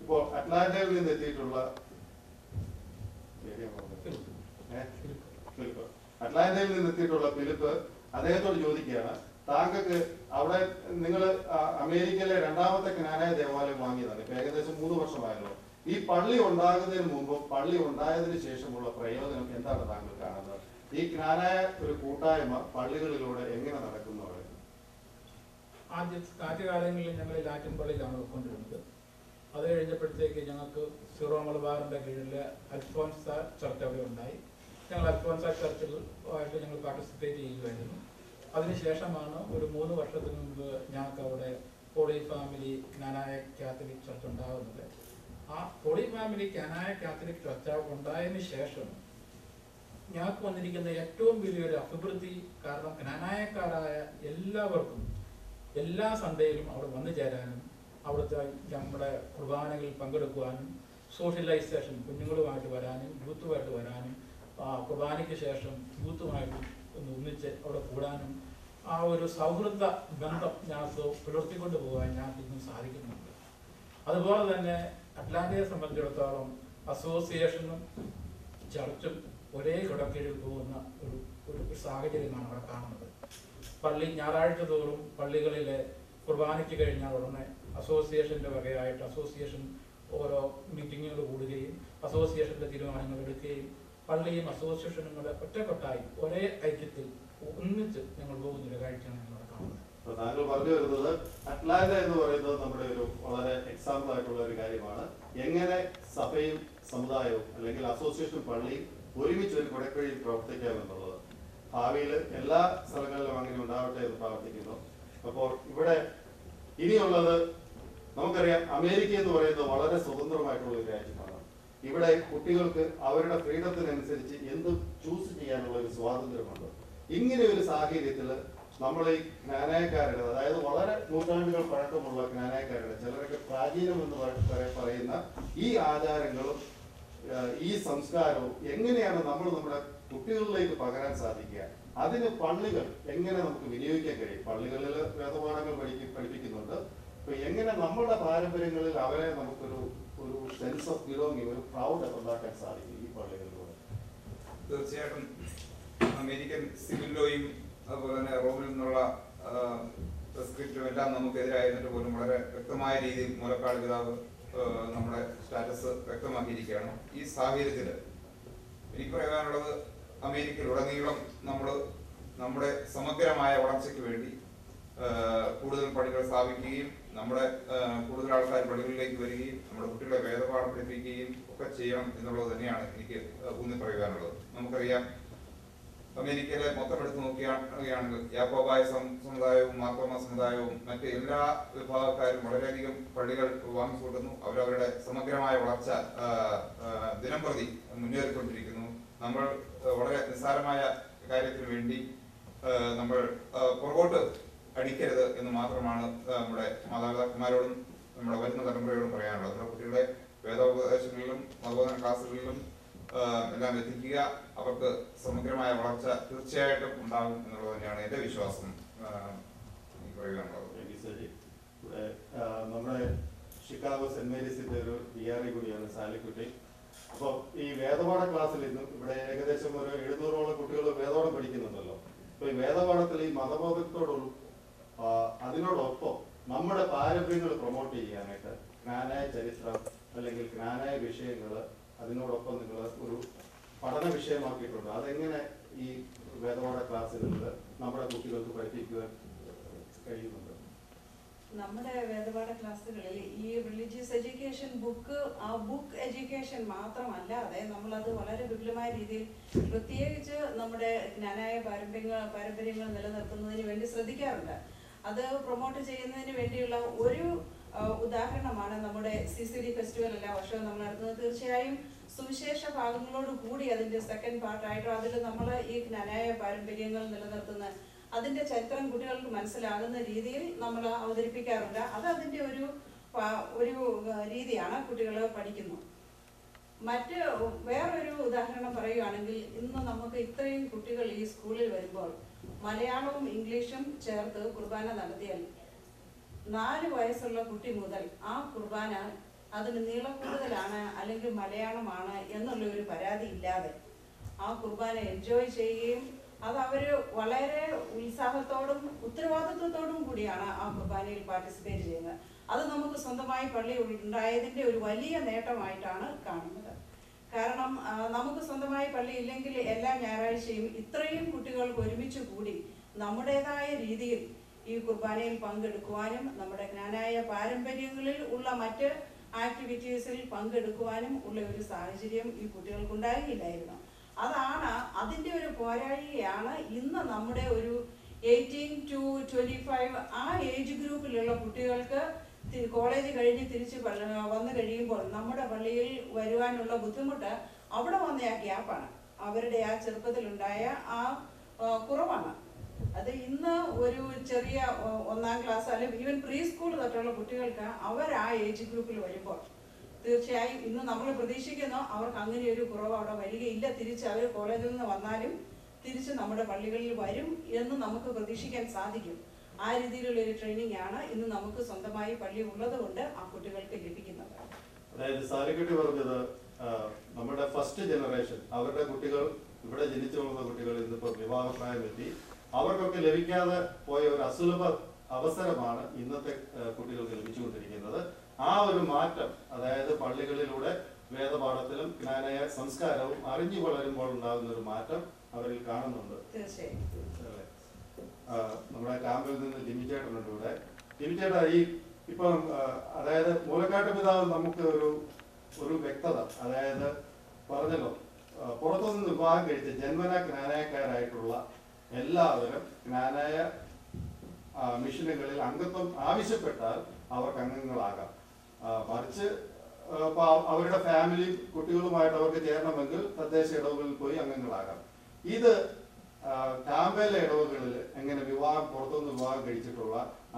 ഇപ്പോൾ അറ്റ്ലാന്റയിൽ നിന്ന് എത്തിയിട്ടുള്ള അറ്റ്ലാന്റയിൽ നിന്ന് എത്തിയിട്ടുള്ള ഫിലിപ്പ് അദ്ദേഹത്തോട് ചോദിക്കുകയാണ്, താങ്കൾക്ക് അവിടെ നിങ്ങൾ അമേരിക്കയിലെ രണ്ടാമത്തെ ജ്ഞാനായ ദേവാലയം വാങ്ങിയതാണ്, ഇപ്പൊ ഏകദേശം 3 വർഷമായല്ലോ. ഈ പള്ളി ഉണ്ടാകുന്നതിന് മുമ്പ് പള്ളി ഉണ്ടായതിനു ശേഷമുള്ള പ്രയോജനം എന്താണ് താങ്കൾ കാണുന്നത്? ഈ ജ്ഞാനായ ഒരു കൂട്ടായ്മ പള്ളികളിലൂടെ എങ്ങനെ നടക്കുന്നു? ആദ്യകാലങ്ങളിൽ ഞങ്ങൾ ലാറ്റിൻ പള്ളിയിലാണ് കൊണ്ടിരുന്നത്. അത് കഴിഞ്ഞപ്പോഴത്തേക്ക് ഞങ്ങൾക്ക് സീറോ മലബാറിന്റെ കീഴിൽ അൽഫോൻസ ചർച്ച് അവിടെ ഉണ്ടായി. ഞങ്ങൾ അൽഫോൻസ ചർച്ചിൽ ആയിട്ട് ഞങ്ങൾ പാർട്ടിസിപ്പേറ്റ് ചെയ്യുമായിരുന്നു. അതിനുശേഷമാണ് ഒരു 3 വർഷത്തിന് മുമ്പ് ഞങ്ങൾക്ക് അവിടെ holy family Knanaya Catholic church ഉണ്ടാകുന്നത്. ആ holy family Knanaya Catholic church ഉണ്ടായതിനു ശേഷം ഞങ്ങൾക്ക് വന്നിരിക്കുന്ന ഏറ്റവും വലിയൊരു അഭിവൃദ്ധി, കാരണം ജ്ഞാനായക്കാരായ എല്ലാവർക്കും എല്ലാ സൺഡേയിലും അവിടെ വന്നു ചേരാനും അവിടുത്തെ നമ്മുടെ കുർബാനകളിൽ പങ്കെടുക്കുവാനും സോഷ്യലൈസേഷൻ കുഞ്ഞുങ്ങളുമായിട്ട് വരാനും യൂത്തുമായിട്ട് വരാനും കുർബാനയ്ക്ക് ശേഷം യൂത്തുമായിട്ട് ഒന്ന് ഒന്നിച്ച് അവിടെ കൂടാനും ആ ഒരു സൗഹൃദ ബന്ധം ഞങ്ങൾക്ക് പുലർത്തിക്കൊണ്ട് പോകാൻ ഞങ്ങൾക്ക് ഇന്നും സാധിക്കുന്നുണ്ട്. അതുപോലെ തന്നെ അറ്റ്ലാന്റയെ സംബന്ധിച്ചിടത്തോളം അസോസിയേഷനും ചർച്ചും ഒരേ കിടക്കീഴിൽ പോകുന്ന ഒരു സാഹചര്യമാണ് അവിടെ കാണുന്നത്. ഞായറാഴ്ച തോറും പള്ളികളിലെ കുർബാനയ്ക്ക് കഴിഞ്ഞാൽ ഉടനെ അസോസിയേഷൻ്റെ വകയായിട്ട് അസോസിയേഷൻ ഓരോ മീറ്റിങ്ങുകൾ കൂടുകയും അസോസിയേഷൻ്റെ തീരുമാനങ്ങൾ എടുക്കുകയും പള്ളിയും അസോസിയേഷനും കൂടെ ഒറ്റക്കെട്ടായി ഒരേ ഐക്യത്തിൽ ഒന്നിച്ച് ഞങ്ങൾ പോകുന്നൊരു കാഴ്ചയാണ് ഞങ്ങൾ കാണുന്നത്. താങ്കൾ പറഞ്ഞു വരുന്നത് അറ്റ്ലാന്റ എന്ന് പറയുന്നത് നമ്മുടെ ഒരു വളരെ എക്സാമ്പിൾ ആയിട്ടുള്ള ഒരു കാര്യമാണ്. എങ്ങനെ സഭയും സമുദായവും അല്ലെങ്കിൽ അസോസിയേഷൻ പള്ളിയും ഒരുമിച്ച് ഒരു കുടക്കീഴിൽ പ്രവർത്തിക്കാമെന്നുള്ളത്. ഭാവിയിൽ എല്ലാ സ്ഥലങ്ങളിലും അങ്ങനെ ഉണ്ടാവട്ടെ എന്ന് പ്രാർത്ഥിക്കുന്നു. അപ്പോൾ ഇവിടെ ഇനിയുള്ളത് നമുക്കറിയാം, അമേരിക്ക എന്ന് പറയുന്നത് വളരെ സ്വതന്ത്രമായിട്ടുള്ള ഒരു രാജ്യമാണ്. ഇവിടെ കുട്ടികൾക്ക് അവരുടെ ഫ്രീഡത്തിനനുസരിച്ച് എന്തും ചൂസ് ചെയ്യാനുള്ള ഒരു സ്വാതന്ത്ര്യമുണ്ട്. ഇങ്ങനെ ഒരു സാഹചര്യത്തിൽ നമ്മൾ ഈ ജ്ഞാനായക്കാരുടെ, അതായത് വളരെ നൂറ്റാണ്ടുകൾ പഴക്കമുള്ള ജ്ഞാനായക്കാരുടെ, ചിലരൊക്കെ പ്രാചീനം എന്ന് പറയുന്ന ഈ ആചാരങ്ങളും ഈ സംസ്കാരവും എങ്ങനെയാണ് നമ്മൾ നമ്മുടെ കുട്ടികളിലേക്ക് പകരാൻ സാധിക്കുക? അതിന് പള്ളികൾ എങ്ങനെ നമുക്ക് വിനിയോഗിക്കാൻ കഴിയും? പള്ളികളിൽ വേദപാഠങ്ങൾ പഠിപ്പിക്കുന്നുണ്ട്. അപ്പൊ എങ്ങനെ നമ്മുടെ പാരമ്പര്യങ്ങളിൽ അവരെ നമുക്കൊരു സെൻസ് ഓഫ് ബിലോങ്ങിങ്, ഒരു പ്രൗഡ് ഉണ്ടാക്കാൻ സാധിക്കും ഈ പള്ളികളിലൂടെ? തീർച്ചയായിട്ടും അമേരിക്കൻ സിവിൽ ലോയും അതുപോലെ തന്നെ റോമിൽ നിന്നുള്ള പ്രിസ്ക്രിപ്റ്റും എല്ലാം നമുക്കെതിരായിരുന്നിട്ട് പോലും വളരെ വ്യക്തമായ രീതിയിൽ മൂലക്കാട് പിതാവ് നമ്മുടെ സ്റ്റാറ്റസ് വ്യക്തമാക്കിയിരിക്കുകയാണ്. ഈ സാഹചര്യത്തിൽ എനിക്ക് പറയാനുള്ളത്, അമേരിക്കയിലുടനീളം നമ്മുടെ സമഗ്രമായ വളർച്ചയ്ക്ക് വേണ്ടി കൂടുതൽ പള്ളികൾ സ്ഥാപിക്കുകയും നമ്മുടെ കൂടുതൽ ആൾക്കാർ പള്ളികളിലേക്ക് വരികയും നമ്മുടെ കുട്ടികളെ വേദപാഠം പഠിപ്പിക്കുകയും ഒക്കെ ചെയ്യണം എന്നുള്ളത് തന്നെയാണ് എനിക്ക് ഊന്നി പറയുവാനുള്ളത്. നമുക്കറിയാം, അമേരിക്കയിലെ മൊത്തം എടുത്ത് നോക്കുകയാണെങ്കിൽ യാക്കോബായ സമുദായവും മാർത്തോമ സമുദായവും മറ്റ് എല്ലാ വിഭാഗക്കാരും വളരെയധികം പള്ളികൾ വാങ്ങിക്കൂട്ടുന്നു. അവരവരുടെ സമഗ്രമായ വളർച്ച ദിനംപ്രതി മുന്നേറിക്കൊണ്ടിരിക്കുന്നു. നമ്മൾ വളരെ നിസ്സാരമായ കാര്യത്തിന് വേണ്ടി നമ്മൾ പുറകോട്ട് അടിക്കരുത് എന്ന് മാത്രമാണ് നമ്മുടെ മാതാപിതാക്കന്മാരോടും നമ്മുടെ വരുന്ന തലമുറയോടും പറയാനുള്ളത്. നമ്മുടെ കുട്ടികളെ വേദോപദേശങ്ങളിലും മതബോധന ക്ലാസ്സുകളിലും എല്ലാം എത്തിക്കുക. അവർക്ക് സമഗ്രമായ വളർച്ച തീർച്ചയായിട്ടും ഉണ്ടാകും എന്നുള്ളത് തന്നെയാണ് എൻ്റെ വിശ്വാസം. എനിക്ക് പറയാനുള്ളത്. നമ്മുടെ ഷിക്കാഗോ സെന്റ് മേരീസിന്റെ ഒരു DRE കൂടിയാണ് സാലിക്കുട്ടി. അപ്പോൾ ഈ വേദപാഠ ക്ലാസ്സിൽ ഇന്നും ഇവിടെ ഏകദേശം ഒരു 700ഓളം കുട്ടികൾ വേദപാഠം പഠിക്കുന്നുണ്ടല്ലോ. അപ്പൊ ഈ വേദപാഠത്തിൽ ഈ മതബോധത്തോടും അതിനോടൊപ്പം നമ്മുടെ പാരമ്പര്യങ്ങൾ പ്രൊമോട്ട് ചെയ്യാനായിട്ട് ജ്ഞാനായ ചരിത്രം അല്ലെങ്കിൽ ജ്ഞാനായ വിഷയങ്ങൾ അതിനോടൊപ്പം നിങ്ങൾ ഒരു പഠന വിഷയമാക്കിയിട്ടുണ്ട്. അതെങ്ങനെ ഈ വേദപാഠ ക്ലാസ്സുകളിൽ നമ്മുടെ കുട്ടികൾക്ക് പഠിപ്പിക്കുവാൻ കഴിയുന്നുണ്ട്? നമ്മുടെ വേദപാഠ ക്ലാസ്സുകളിൽ ഈ റിലീജിയസ് എഡ്യൂക്കേഷൻ ബുക്ക് എഡ്യൂക്കേഷൻ മാത്രമല്ലാതെ നമ്മളത് വളരെ വിപുലമായ രീതിയിൽ പ്രത്യേകിച്ച് നമ്മുടെ ജ്ഞാനായ പാരമ്പര്യങ്ങൾ നിലനിർത്തുന്നതിന് വേണ്ടി ശ്രദ്ധിക്കാറുണ്ട്. അത് പ്രൊമോട്ട് ചെയ്യുന്നതിന് വേണ്ടിയുള്ള ഒരു ഉദാഹരണമാണ് നമ്മുടെ CCD ഫെസ്റ്റിവൽ എല്ലാ വർഷവും നമ്മൾ നടത്തുന്നത്. തീർച്ചയായും സുവിശേഷ ഭാഗങ്ങളോട് കൂടി അതിന്റെ സെക്കൻഡ് പാർട്ടായിട്ടോ അതിൽ നമ്മൾ ഈ ജ്ഞാനായ പാരമ്പര്യങ്ങൾ നിലനിർത്തുന്ന അതിന്റെ ചരിത്രം കുട്ടികൾക്ക് മനസ്സിലാകുന്ന രീതിയിൽ നമ്മൾ അവതരിപ്പിക്കാറുണ്ട്. അത് അതിന്റെ ഒരു രീതിയാണ് കുട്ടികൾ പഠിക്കുന്നു. മറ്റ് വേറൊരു ഉദാഹരണം പറയുകയാണെങ്കിൽ, ഇന്ന് നമുക്ക് ഇത്രയും കുട്ടികൾ ഈ സ്കൂളിൽ വരുമ്പോൾ മലയാളവും ഇംഗ്ലീഷും ചേർത്ത് കുർബാന നടത്തിയാൽ 4 വയസ്സുള്ള കുട്ടി മുതൽ ആ കുർബാന അതിന് നീളം കൂടുതലാണ് അല്ലെങ്കിൽ മലയാളമാണ് എന്നുള്ള ഒരു പരാതി ഇല്ലാതെ ആ കുർബാന എൻജോയ് ചെയ്യുകയും അത് അവര് വളരെ ഉത്സാഹത്തോടും ഉത്തരവാദിത്വത്തോടും കൂടിയാണ് ആ കുർബാനയിൽ പാർട്ടിസിപ്പേറ്റ് ചെയ്യുന്നത്. അത് നമുക്ക് സ്വന്തമായി പള്ളി ഉണ്ടായതിന്റെ ഒരു വലിയ നേട്ടമായിട്ടാണ് കാണുന്നത്. കാരണം നമുക്ക് സ്വന്തമായി പള്ളി ഇല്ലെങ്കിൽ എല്ലാ ഞായറാഴ്ചയും ഇത്രയും കുട്ടികൾക്ക് ഒരുമിച്ച് കൂടി നമ്മുടേതായ രീതിയിൽ ഈ കുർബാനയിൽ പങ്കെടുക്കുവാനും നമ്മുടെ ജ്ഞാനായ പാരമ്പര്യങ്ങളിൽ ഉള്ള മറ്റ് ആക്ടിവിറ്റീസിൽ പങ്കെടുക്കുവാനും ഉള്ള ഒരു സാഹചര്യം ഈ കുട്ടികൾക്കുണ്ടായില്ലായിരുന്നു. അതാണ് അതിൻ്റെ ഒരു പോരായ്മയാണ് ഇന്ന് നമ്മുടെ ഒരു 18 to 25 ആ ഏജ് ഗ്രൂപ്പിലുള്ള കുട്ടികൾക്ക് കോളേജ് കഴിഞ്ഞ് തിരിച്ച് വന്നു കഴിയുമ്പോൾ നമ്മുടെ പള്ളിയിൽ വരുവാനുള്ള ബുദ്ധിമുട്ട് അവിടെ വന്ന ആ ഗ്യാപ്പാണ്, അവരുടെ ആ ചെറുപ്പത്തിലുണ്ടായ ആ കുറവാണ്. അത് ഇന്ന് ഒരു ചെറിയ 1ാം ക്ലാസ് അല്ലെങ്കിൽ ഈവൻ പ്രീ സ്കൂൾ തൊട്ടുള്ള കുട്ടികൾക്ക് അവർ ആ ഏജ് ഗ്രൂപ്പിൽ വരുമ്പോൾ തീർച്ചയായും ഇന്ന് നമ്മൾ പ്രതീക്ഷിക്കുന്നു അവർക്ക് അങ്ങനെ ഒരു കുറവ് അവിടെ വരികയില്ല. തിരിച്ച് അവർ കോളേജിൽ നിന്ന് വന്നാലും തിരിച്ച് നമ്മുടെ പള്ളികളിൽ വരും എന്ന് നമുക്ക് പ്രതീക്ഷിക്കാൻ സാധിക്കും. ആ രീതിയിലുള്ള ഒരു ട്രെയിനിങ് ആണ് ഇന്ന് നമുക്ക് സ്വന്തമായി പള്ളി ഉള്ളത് കൊണ്ട് ആ കുട്ടികൾക്ക് ലഭിക്കുന്നത്. അതായത് സാലിക്കുട്ടി പറഞ്ഞത് നമ്മുടെ ഫസ്റ്റ് ജനറേഷൻ അവരുടെ കുട്ടികൾ ഇവിടെ ജനിച്ചു വളർന്ന കുട്ടികൾ ഇന്നിപ്പോൾ വിവാഹപ്രായം എത്തി അവർക്കൊക്കെ ലഭിക്കാതെ പോയ ഒരു അസുലഭ അവസരമാണ് ഇന്നത്തെ കുട്ടികൾക്ക് ലഭിച്ചുകൊണ്ടിരിക്കുന്നത്. ആ ഒരു മാറ്റം, അതായത് പള്ളികളിലൂടെ വേദപാഠത്തിലും ജ്ഞാനയ സംസ്കാരവും അറിഞ്ഞു വളരുമ്പോൾ ഉണ്ടാകുന്ന ഒരു മാറ്റം അവരിൽ കാണുന്നുണ്ട്. തീർച്ചയായും നമ്മുടെ ക്യാമ്പിൽ നിന്ന് ജിമിച്ചേട്ടനുണ്ട് ഇവിടെ. ജിമിച്ചേട്ട, ഈ ഇപ്പം അതായത് മൂലക്കാട്ട് പിതാവ് നമുക്ക് ഒരു വ്യക്തത, അതായത് പറഞ്ഞല്ലോ പുറത്തുനിന്ന് വിവാഹം കഴിച്ച് ജന്മന ജ്ഞാനായക്കാരായിട്ടുള്ള എല്ലാവരും ജ്ഞാനായ മിഷനുകളിൽ അംഗത്വം ആവശ്യപ്പെട്ടാൽ അവർക്ക് അംഗങ്ങളാകാം. മറിച്ച് അവരുടെ ഫാമിലി കുട്ടികളുമായിട്ട് അവർക്ക് ചേരണമെങ്കിൽ തദ്ദേശ ഇടവുകളിൽ പോയി അംഗങ്ങളാകാം. ഇത് ക്യാമ്പയിലെ ഇടവുകളിൽ എങ്ങനെ പുറത്തുനിന്ന് വിവാഹം കഴിച്ചിട്ടുള്ള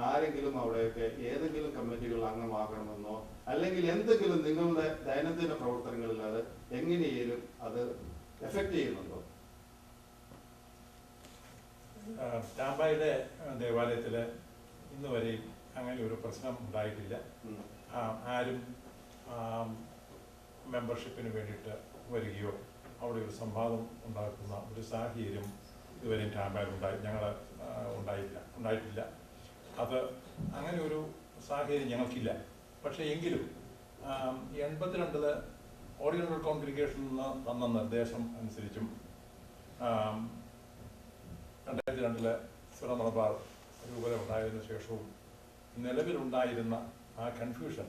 ആരെങ്കിലും അവിടെയൊക്കെ ഏതെങ്കിലും കമ്മിറ്റികളിൽ അംഗമാകണമെന്നോ അല്ലെങ്കിൽ എന്തെങ്കിലും നിങ്ങളുടെ ദൈനംദിന പ്രവർത്തനങ്ങളിൽ അത് എങ്ങനെയും അത് എഫക്ട് ചെയ്യുന്നുണ്ടോ? ടാമ്പായുടെ ദേവാലയത്തിൽ ഇന്ന് വരെയും അങ്ങനെ ഒരു പ്രശ്നം ഉണ്ടായിട്ടില്ല. ആരും മെമ്പർഷിപ്പിന് വേണ്ടിയിട്ട് വരികയോ അവിടെ ഒരു സംവാദം ഉണ്ടാക്കുന്ന ഒരു സാഹചര്യം ഇതുവരെയും ടാമ്പായിൽ ഉണ്ടായിട്ടില്ല. അത് അങ്ങനെ ഒരു സാഹചര്യം ഞങ്ങൾക്കില്ല. പക്ഷേ എങ്കിലും 82 ഓറിയന്റൽ കോൺഗ്രിഗേഷനിൽ നിന്ന് തന്ന നിർദ്ദേശം അനുസരിച്ചും 2002 സിറോ മലബാർ രൂപത ഉണ്ടായതിനു ശേഷവും നിലവിലുണ്ടായിരുന്ന ആ കൺഫ്യൂഷൻ,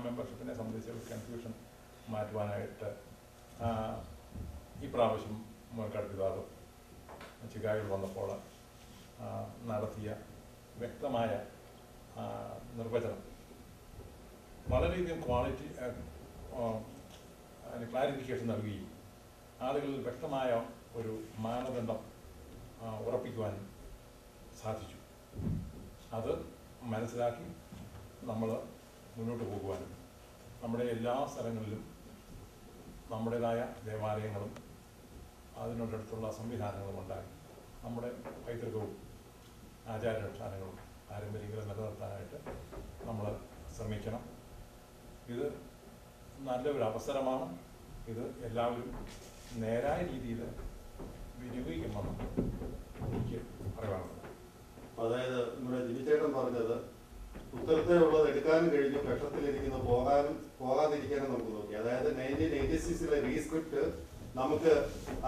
മെമ്പർഷിപ്പിനെ സംബന്ധിച്ച കൺഫ്യൂഷൻ മാറ്റുവാനായിട്ട് ഈ പ്രാവശ്യം മൂലക്കാട് പിതാവ് ചിക്കാഗോയിൽ വന്നപ്പോൾ നടത്തിയ വ്യക്തമായ നിർവചനം വളരെയധികം ക്ലാരിഫിക്കേഷൻ നൽകുകയും ആളുകളിൽ വ്യക്തമായ ഒരു മാനദണ്ഡം ഉറപ്പിക്കുവാൻ സാധിച്ചു. അത് മനസ്സിലാക്കി നമ്മൾ മുന്നോട്ട് പോകുവാനും നമ്മുടെ എല്ലാ സ്ഥലങ്ങളിലും നമ്മുടേതായ ദേവാലയങ്ങളും അതിനോടടുത്തുള്ള സംവിധാനങ്ങളും ഉണ്ടാക്കി നമ്മുടെ പൈതൃകവും ആചാരാനുഷ്ഠാനങ്ങളും പാരമ്പര്യങ്ങളും നിലനിർത്താനായിട്ട് നമ്മൾ ശ്രമിക്കണം. ഇത് നല്ലൊരു അവസരമാണ്. ഇത് എല്ലാവരും നേരായ രീതിയിൽ വിനിയോഗിക്കണമെന്ന് എനിക്ക് പറയാനുള്ളത്. അതായത് നമ്മുടെ ജിമിച്ചേട്ടൻ പറഞ്ഞത് ഉത്തരത്തെ ഉള്ളത് എടുക്കാനും കഴിഞ്ഞു, കക്ഷത്തിലിരിക്കുന്ന പോകാതിരിക്കാനും നമുക്ക് നോക്കി. അതായത് 1986 റീസ്ക്രിപ്റ്റ് നമുക്ക്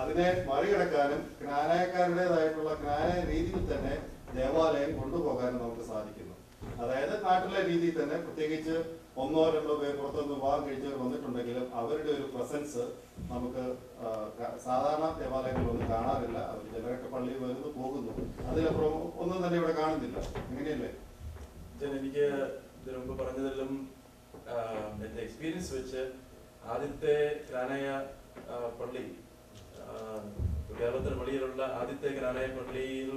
അതിനെ മറികടക്കാനും ജ്ഞാനായക്കാരുടേതായിട്ടുള്ള ജ്ഞാനായ രീതിയിൽ തന്നെ ദേവാലയം കൊണ്ടുപോകാനും നമുക്ക് സാധിക്കുന്നു. അതായത് നാട്ടിലെ രീതിയിൽ തന്നെ, പ്രത്യേകിച്ച് 1-2 പേർ പുറത്തുനിന്ന് വിവാഹം കഴിച്ചവർ വന്നിട്ടുണ്ടെങ്കിലും അവരുടെ ഒരു പ്രസൻസ് നമുക്ക് സാധാരണ ദേവാലയങ്ങളൊന്നും കാണാറില്ല. അവർ ചിലരൊക്കെ പള്ളിയിൽ വരുന്നു പോകുന്നു, അതിലപ്പുറം ഒന്നും തന്നെ ഇവിടെ കാണുന്നില്ല. അങ്ങനെയല്ലേ? എനിക്ക് ഇതിനു മുമ്പ് പറഞ്ഞതെല്ലാം എൻ്റെ എക്സ്പീരിയൻസ് വെച്ച് ആദ്യത്തെ ജ്ഞാനായ പള്ളി, കേരളത്തിൽ വെളിയിലുള്ള ആദ്യത്തെ ജ്ഞാനായ പള്ളിയിൽ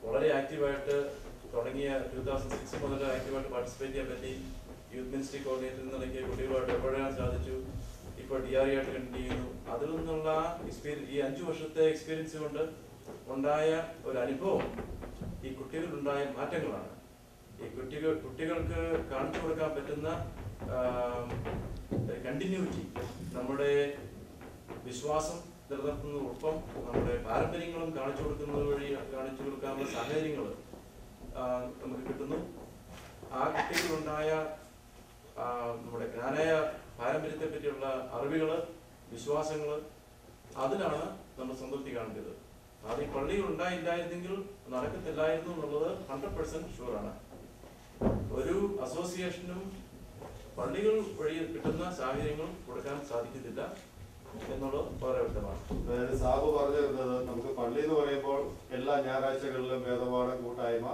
വളരെ ആക്റ്റീവായിട്ട് തുടങ്ങിയ 2006 മുതൽ ആക്റ്റീവായിട്ട് പാർട്ടിസിപ്പേറ്റ് ചെയ്യാൻ പറ്റി. യൂത്ത് മിനിസ്ട്രി കോർഡിനേറ്റർ നിലയ്ക്ക് കുട്ടികളുമായിട്ട് ഇടപെടാൻ സാധിച്ചു. ഇപ്പോൾ DRE ആയിട്ട് കണ്ടിന്യൂ ചെയ്യുന്നു. അതിൽ നിന്നുള്ള എക്സ്പീരിയൻസ്, ഈ 5 വർഷത്തെ എക്സ്പീരിയൻസ് കൊണ്ട് ഉണ്ടായ ഒരു അനുഭവം ഈ കുട്ടികളിലുണ്ടായ മാറ്റങ്ങളാണ്. ഈ കുട്ടികൾക്ക് കാണിച്ചു കൊടുക്കാൻ പറ്റുന്ന കണ്ടിന്യൂറ്റി, നമ്മുടെ വിശ്വാസം നിലനിർത്തുന്നതോടൊപ്പം നമ്മുടെ പാരമ്പര്യങ്ങളും കാണിച്ചു കൊടുക്കാനുള്ള സാഹചര്യങ്ങൾ നമുക്ക് കിട്ടുന്നു. ആ കുട്ടികളുണ്ടായ നമ്മുടെ ജ്ഞാനായ പാരമ്പര്യത്തെ പറ്റിയുള്ള അറിവുകൾ, വിശ്വാസങ്ങൾ, അതിലാണ് നമ്മൾ സംതൃപ്തി കാണിച്ചത്. അത് ഈ പള്ളികൾ ഉണ്ടായില്ലായിരുന്നെങ്കിൽ നടക്കത്തില്ലായിരുന്നു എന്നുള്ളത് 100% ഷുവറാണ്. ഒരു അസോസിയേഷനും പള്ളികൾ വഴി കിട്ടുന്ന സാഹചര്യങ്ങൾ കൊടുക്കാൻ സാധിക്കത്തില്ല എന്നുള്ളത് വളരെ വ്യക്തമാണ്. അതായത് സാബു പറഞ്ഞു വരുന്നത്, നമുക്ക് പള്ളി എന്ന് പറയുമ്പോൾ എല്ലാ ഞായറാഴ്ചകളിലും വേദപാഠ കൂട്ടായ്മ,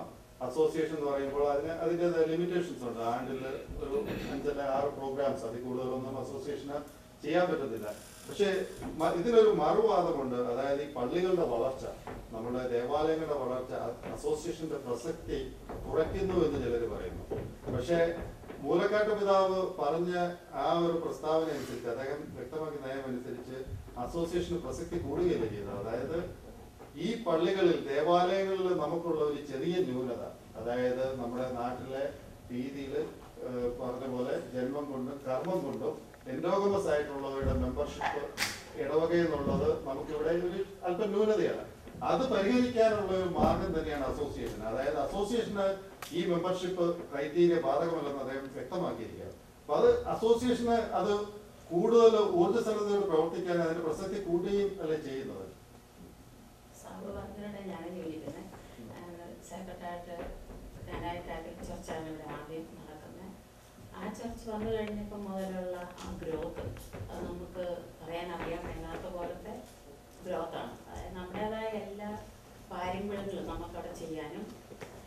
അസോസിയേഷൻ എന്ന് പറയുമ്പോൾ അതിൻ്റെതായ ലിമിറ്റേഷൻസ് ഉണ്ട്. ആണ്ടിൽ ഒരു 5 അല്ലെങ്കിൽ 6 പ്രോഗ്രാംസ്, അതിൽ കൂടുതലൊന്നും അസോസിയേഷന് ചെയ്യാൻ പറ്റത്തില്ല. പക്ഷേ ഇതിനൊരു മറുവാദമുണ്ട്. അതായത് ഈ പള്ളികളുടെ വളർച്ച, നമ്മുടെ ദേവാലയങ്ങളുടെ വളർച്ച അസോസിയേഷന്റെ പ്രസക്തി കുറയ്ക്കുന്നു എന്ന് ചിലർ പറയുന്നു. പക്ഷേ മൂലക്കാട്ട് പിതാവ് പറഞ്ഞ ആ ഒരു പ്രസ്താവന അനുസരിച്ച്, അദ്ദേഹം വ്യക്തമാക്കിയ നയം അനുസരിച്ച് അസോസിയേഷന് പ്രസക്തി കൂടുകയല്ല ചെയ്തത്. അതായത് ഈ പള്ളികളിൽ, ദേവാലയങ്ങളിൽ നമുക്കുള്ള ഒരു ചെറിയ ന്യൂനത, അതായത് നമ്മുടെ നാട്ടിലെ രീതിയിൽ പറഞ്ഞ പോലെ ജന്മം കൊണ്ടും കർമ്മം കൊണ്ടും എൻഡോഗമസ് ആയിട്ടുള്ളവരുടെ മെമ്പർഷിപ്പ് ഇടവകയെന്നുള്ളത് നമുക്കിവിടെ ഒരു അല്പം ന്യൂനതയാണ്. അത് പരിഹരിക്കാനുള്ള ഒരു മാർഗം തന്നെയാണ് അസോസിയേഷൻ. അതായത് അസോസിയേഷന് ഈ മെമ്പർഷിപ്പ് ക്രൈറ്റീരിയ ബാധകമല്ലെന്ന് അദ്ദേഹം വ്യക്തമാക്കിയിരിക്കുകയാണ്. അപ്പൊ അത് അസോസിയേഷന് അത് കൂടുതൽ ഊർജ്ജസ്വലതയോട് പ്രവർത്തിക്കാൻ അതിന്റെ പ്രസക്തി കൂടുകയും അല്ലേ ചെയ്യുന്നത്. ഞാൻ ചോദിക്കുന്നത് സെക്രട്ടേറിയറ്റ് ചർച്ചാണ് ഇവിടെ ആദ്യം നടക്കുന്നത്. ആ ചർച്ച് വന്നു കഴിഞ്ഞപ്പോൾ മുതലുള്ള ആ ഗ്രോത്ത് അത് നമുക്ക് അറിയാൻ മേലാത്ത പോലത്തെ ഗ്രോത്താണ്. അതായത് നമ്മുടേതായ എല്ലാ പാരമ്പര്യങ്ങളും നമുക്കവിടെ ചെയ്യാനും,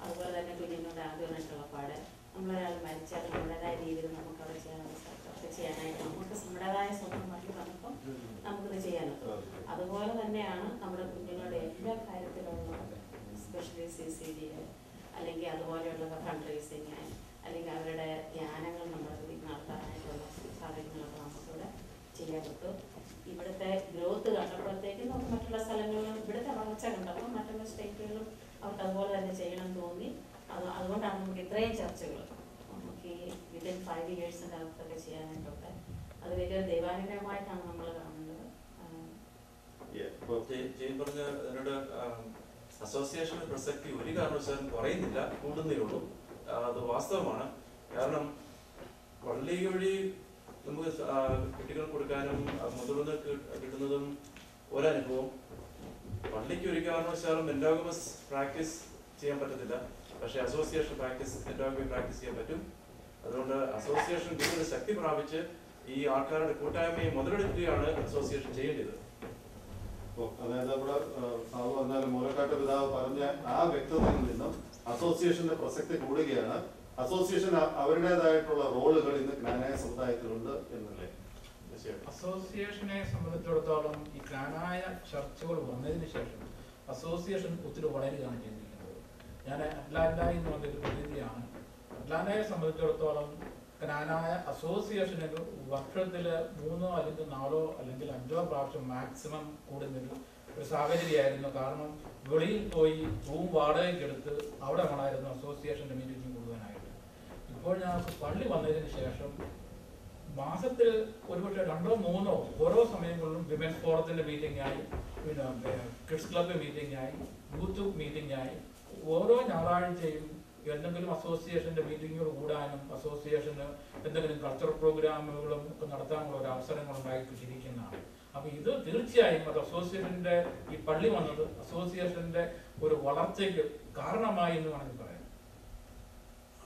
അതുപോലെ തന്നെ കുഞ്ഞിനോട് ആദ്യമായിട്ടുള്ള പാട് നമ്മളൊരാൾ മരിച്ചാൽ നമ്മുടേതായ രീതിയിൽ നമുക്കവിടെ ചെയ്യാനായിട്ട് നമുക്ക് നമ്മുടേതായ സ്വന്തം മട്ടി വന്നപ്പോൾ നമുക്കിത് ചെയ്യാനൊക്കും. അതുപോലെ തന്നെയാണ് നമ്മുടെ കുഞ്ഞുങ്ങളുടെ എല്ലാ കാര്യത്തിലുള്ള, എസ്പെഷ്യലി CCD അല്ലെങ്കിൽ അതുപോലെയുള്ള ഫണ്ട് റേസിങ് അല്ലെങ്കിൽ അവരുടെ ധ്യാനങ്ങൾ നമ്മുടെ നടത്താനായിട്ടുള്ള കാര്യങ്ങളൊക്കെ നമുക്കിവിടെ ചെയ്യാൻ പറ്റും. ഇവിടുത്തെ ഗ്രോത്ത് കണ്ടപ്പോഴത്തേക്കും നമുക്ക് മറ്റുള്ള സ്ഥലങ്ങളിലും ഇവിടുത്തെ വളർച്ച കണ്ടപ്പോൾ മറ്റുള്ള സ്റ്റേറ്റുകളിലും അവർക്ക് അതുപോലെ തന്നെ ചെയ്യണം തോന്നി. അതുകൊണ്ടാണ് നമുക്ക് ഇത്രയും ചർച്ചകൾ നമുക്ക് ഈ വിത്തിൻ 5 yearsന്റെ അകത്തൊക്കെ ചെയ്യാനായിട്ടൊക്കെ അത് വലിയ ദൈവാനുഗ്രഹമായിട്ടാണ് നമ്മൾ കാണുന്നത്. ജെയിൻ പറഞ്ഞ അതിനോട് അസോസിയേഷന്റെ പ്രസക്തി ഒരു കാരണവശാലും കുറയുന്നില്ല, കൂടുന്നേ ഉള്ളൂ. അത് വാസ്തവമാണ്. കാരണം പള്ളി വഴി നമുക്ക് കുട്ടികൾക്ക് കൊടുക്കാനും മുതിർന്നവർക്ക് കിട്ടുന്നതും ഒരനുഭവം. പള്ളിക്ക് ഒരു കാരണവശാലും എൻഡോഗമസ് പ്രാക്ടീസ് ചെയ്യാൻ പറ്റത്തില്ല, പക്ഷേ അസോസിയേഷൻ എൻഡോഗമി പ്രാക്ടീസ് ചെയ്യാൻ പറ്റും. അതുകൊണ്ട് അസോസിയേഷൻ കൂടുതൽ ശക്തി പ്രാപിച്ച് ഈ ആൾക്കാരുടെ കൂട്ടായ്മയെ മുതലെടുക്കുകയാണ് അസോസിയേഷൻ ചെയ്യേണ്ടത്. അതായത് നമ്മുടെ സാബു പറഞ്ഞാലും മൂലക്കാട്ട് പിതാവ് പറഞ്ഞ ആ വ്യക്തതയിൽ നിന്നും അസോസിയേഷന്റെ പ്രസക്തി കൂടുകയാണ്. അസോസിയേഷൻ അവരുടേതായിട്ടുള്ള റോളുകൾ ഇന്ന് ജ്ഞാനായ സമുദായത്തിലുണ്ട് എന്നല്ലേ. അസോസിയേഷനെ സംബന്ധിച്ചിടത്തോളം ഈ ജ്ഞാനായ ചർച്ചകൾ വന്നതിന് ശേഷം അസോസിയേഷൻ ഒത്തിരി വളരുകയാണ് ചെയ്തിരിക്കുന്നത്. ഞാൻ അറ്റ്ലാന്റ എന്ന് പറഞ്ഞൊരു പ്രതിനിധിയാണ്. അറ്റ്ലാന്റയെ സംബന്ധിച്ചിടത്തോളം ജ്ഞാനായ അസോസിയേഷനിൽ വർഷത്തിൽ 3 അല്ലെങ്കിൽ 4 അല്ലെങ്കിൽ 5 പ്രാവശ്യം മാക്സിമം കൂടുന്നൊരു സാഹചര്യമായിരുന്നു. കാരണം വെളിയിൽ പോയി റൂം വാടകയ്ക്കെടുത്ത് അവിടെ വേണമായിരുന്നു അസോസിയേഷൻ്റെ മീറ്റിംഗ് കൂടുവാനായിട്ട്. ഇപ്പോൾ ഞങ്ങൾക്ക് പള്ളി വന്നതിന് ശേഷം മാസത്തിൽ ഒരുപക്ഷെ 2 or 3 ഓരോ സമയങ്ങളിലും വിമൻസ് ഫോറത്തിൻ്റെ മീറ്റിംഗ് ആയി, പിന്നെ കിഡ്സ് ക്ലബ് മീറ്റിംഗ് ആയി, യൂത്ത് മീറ്റിംഗ് ആയി, ഓരോ ഞായറാഴ്ചയും എന്തെങ്കിലും അസോസിയേഷൻ്റെ മീറ്റിങ്ങുകൾ കൂടാനും അസോസിയേഷന് എന്തെങ്കിലും കൾച്ചറൽ പ്രോഗ്രാമുകളും ഒക്കെ നടത്താനുള്ള ഒരു അവസരങ്ങൾ ഉണ്ടാക്കിയിരിക്കുന്നതാണ്. അപ്പോൾ ഇത് തീർച്ചയായും അത് അസോസിയേഷൻ്റെ ഈ പള്ളി വന്നത് അസോസിയേഷൻ്റെ ഒരു വളർച്ചയ്ക്ക് കാരണമായി എന്ന് വേണമെങ്കിൽ പറയാം.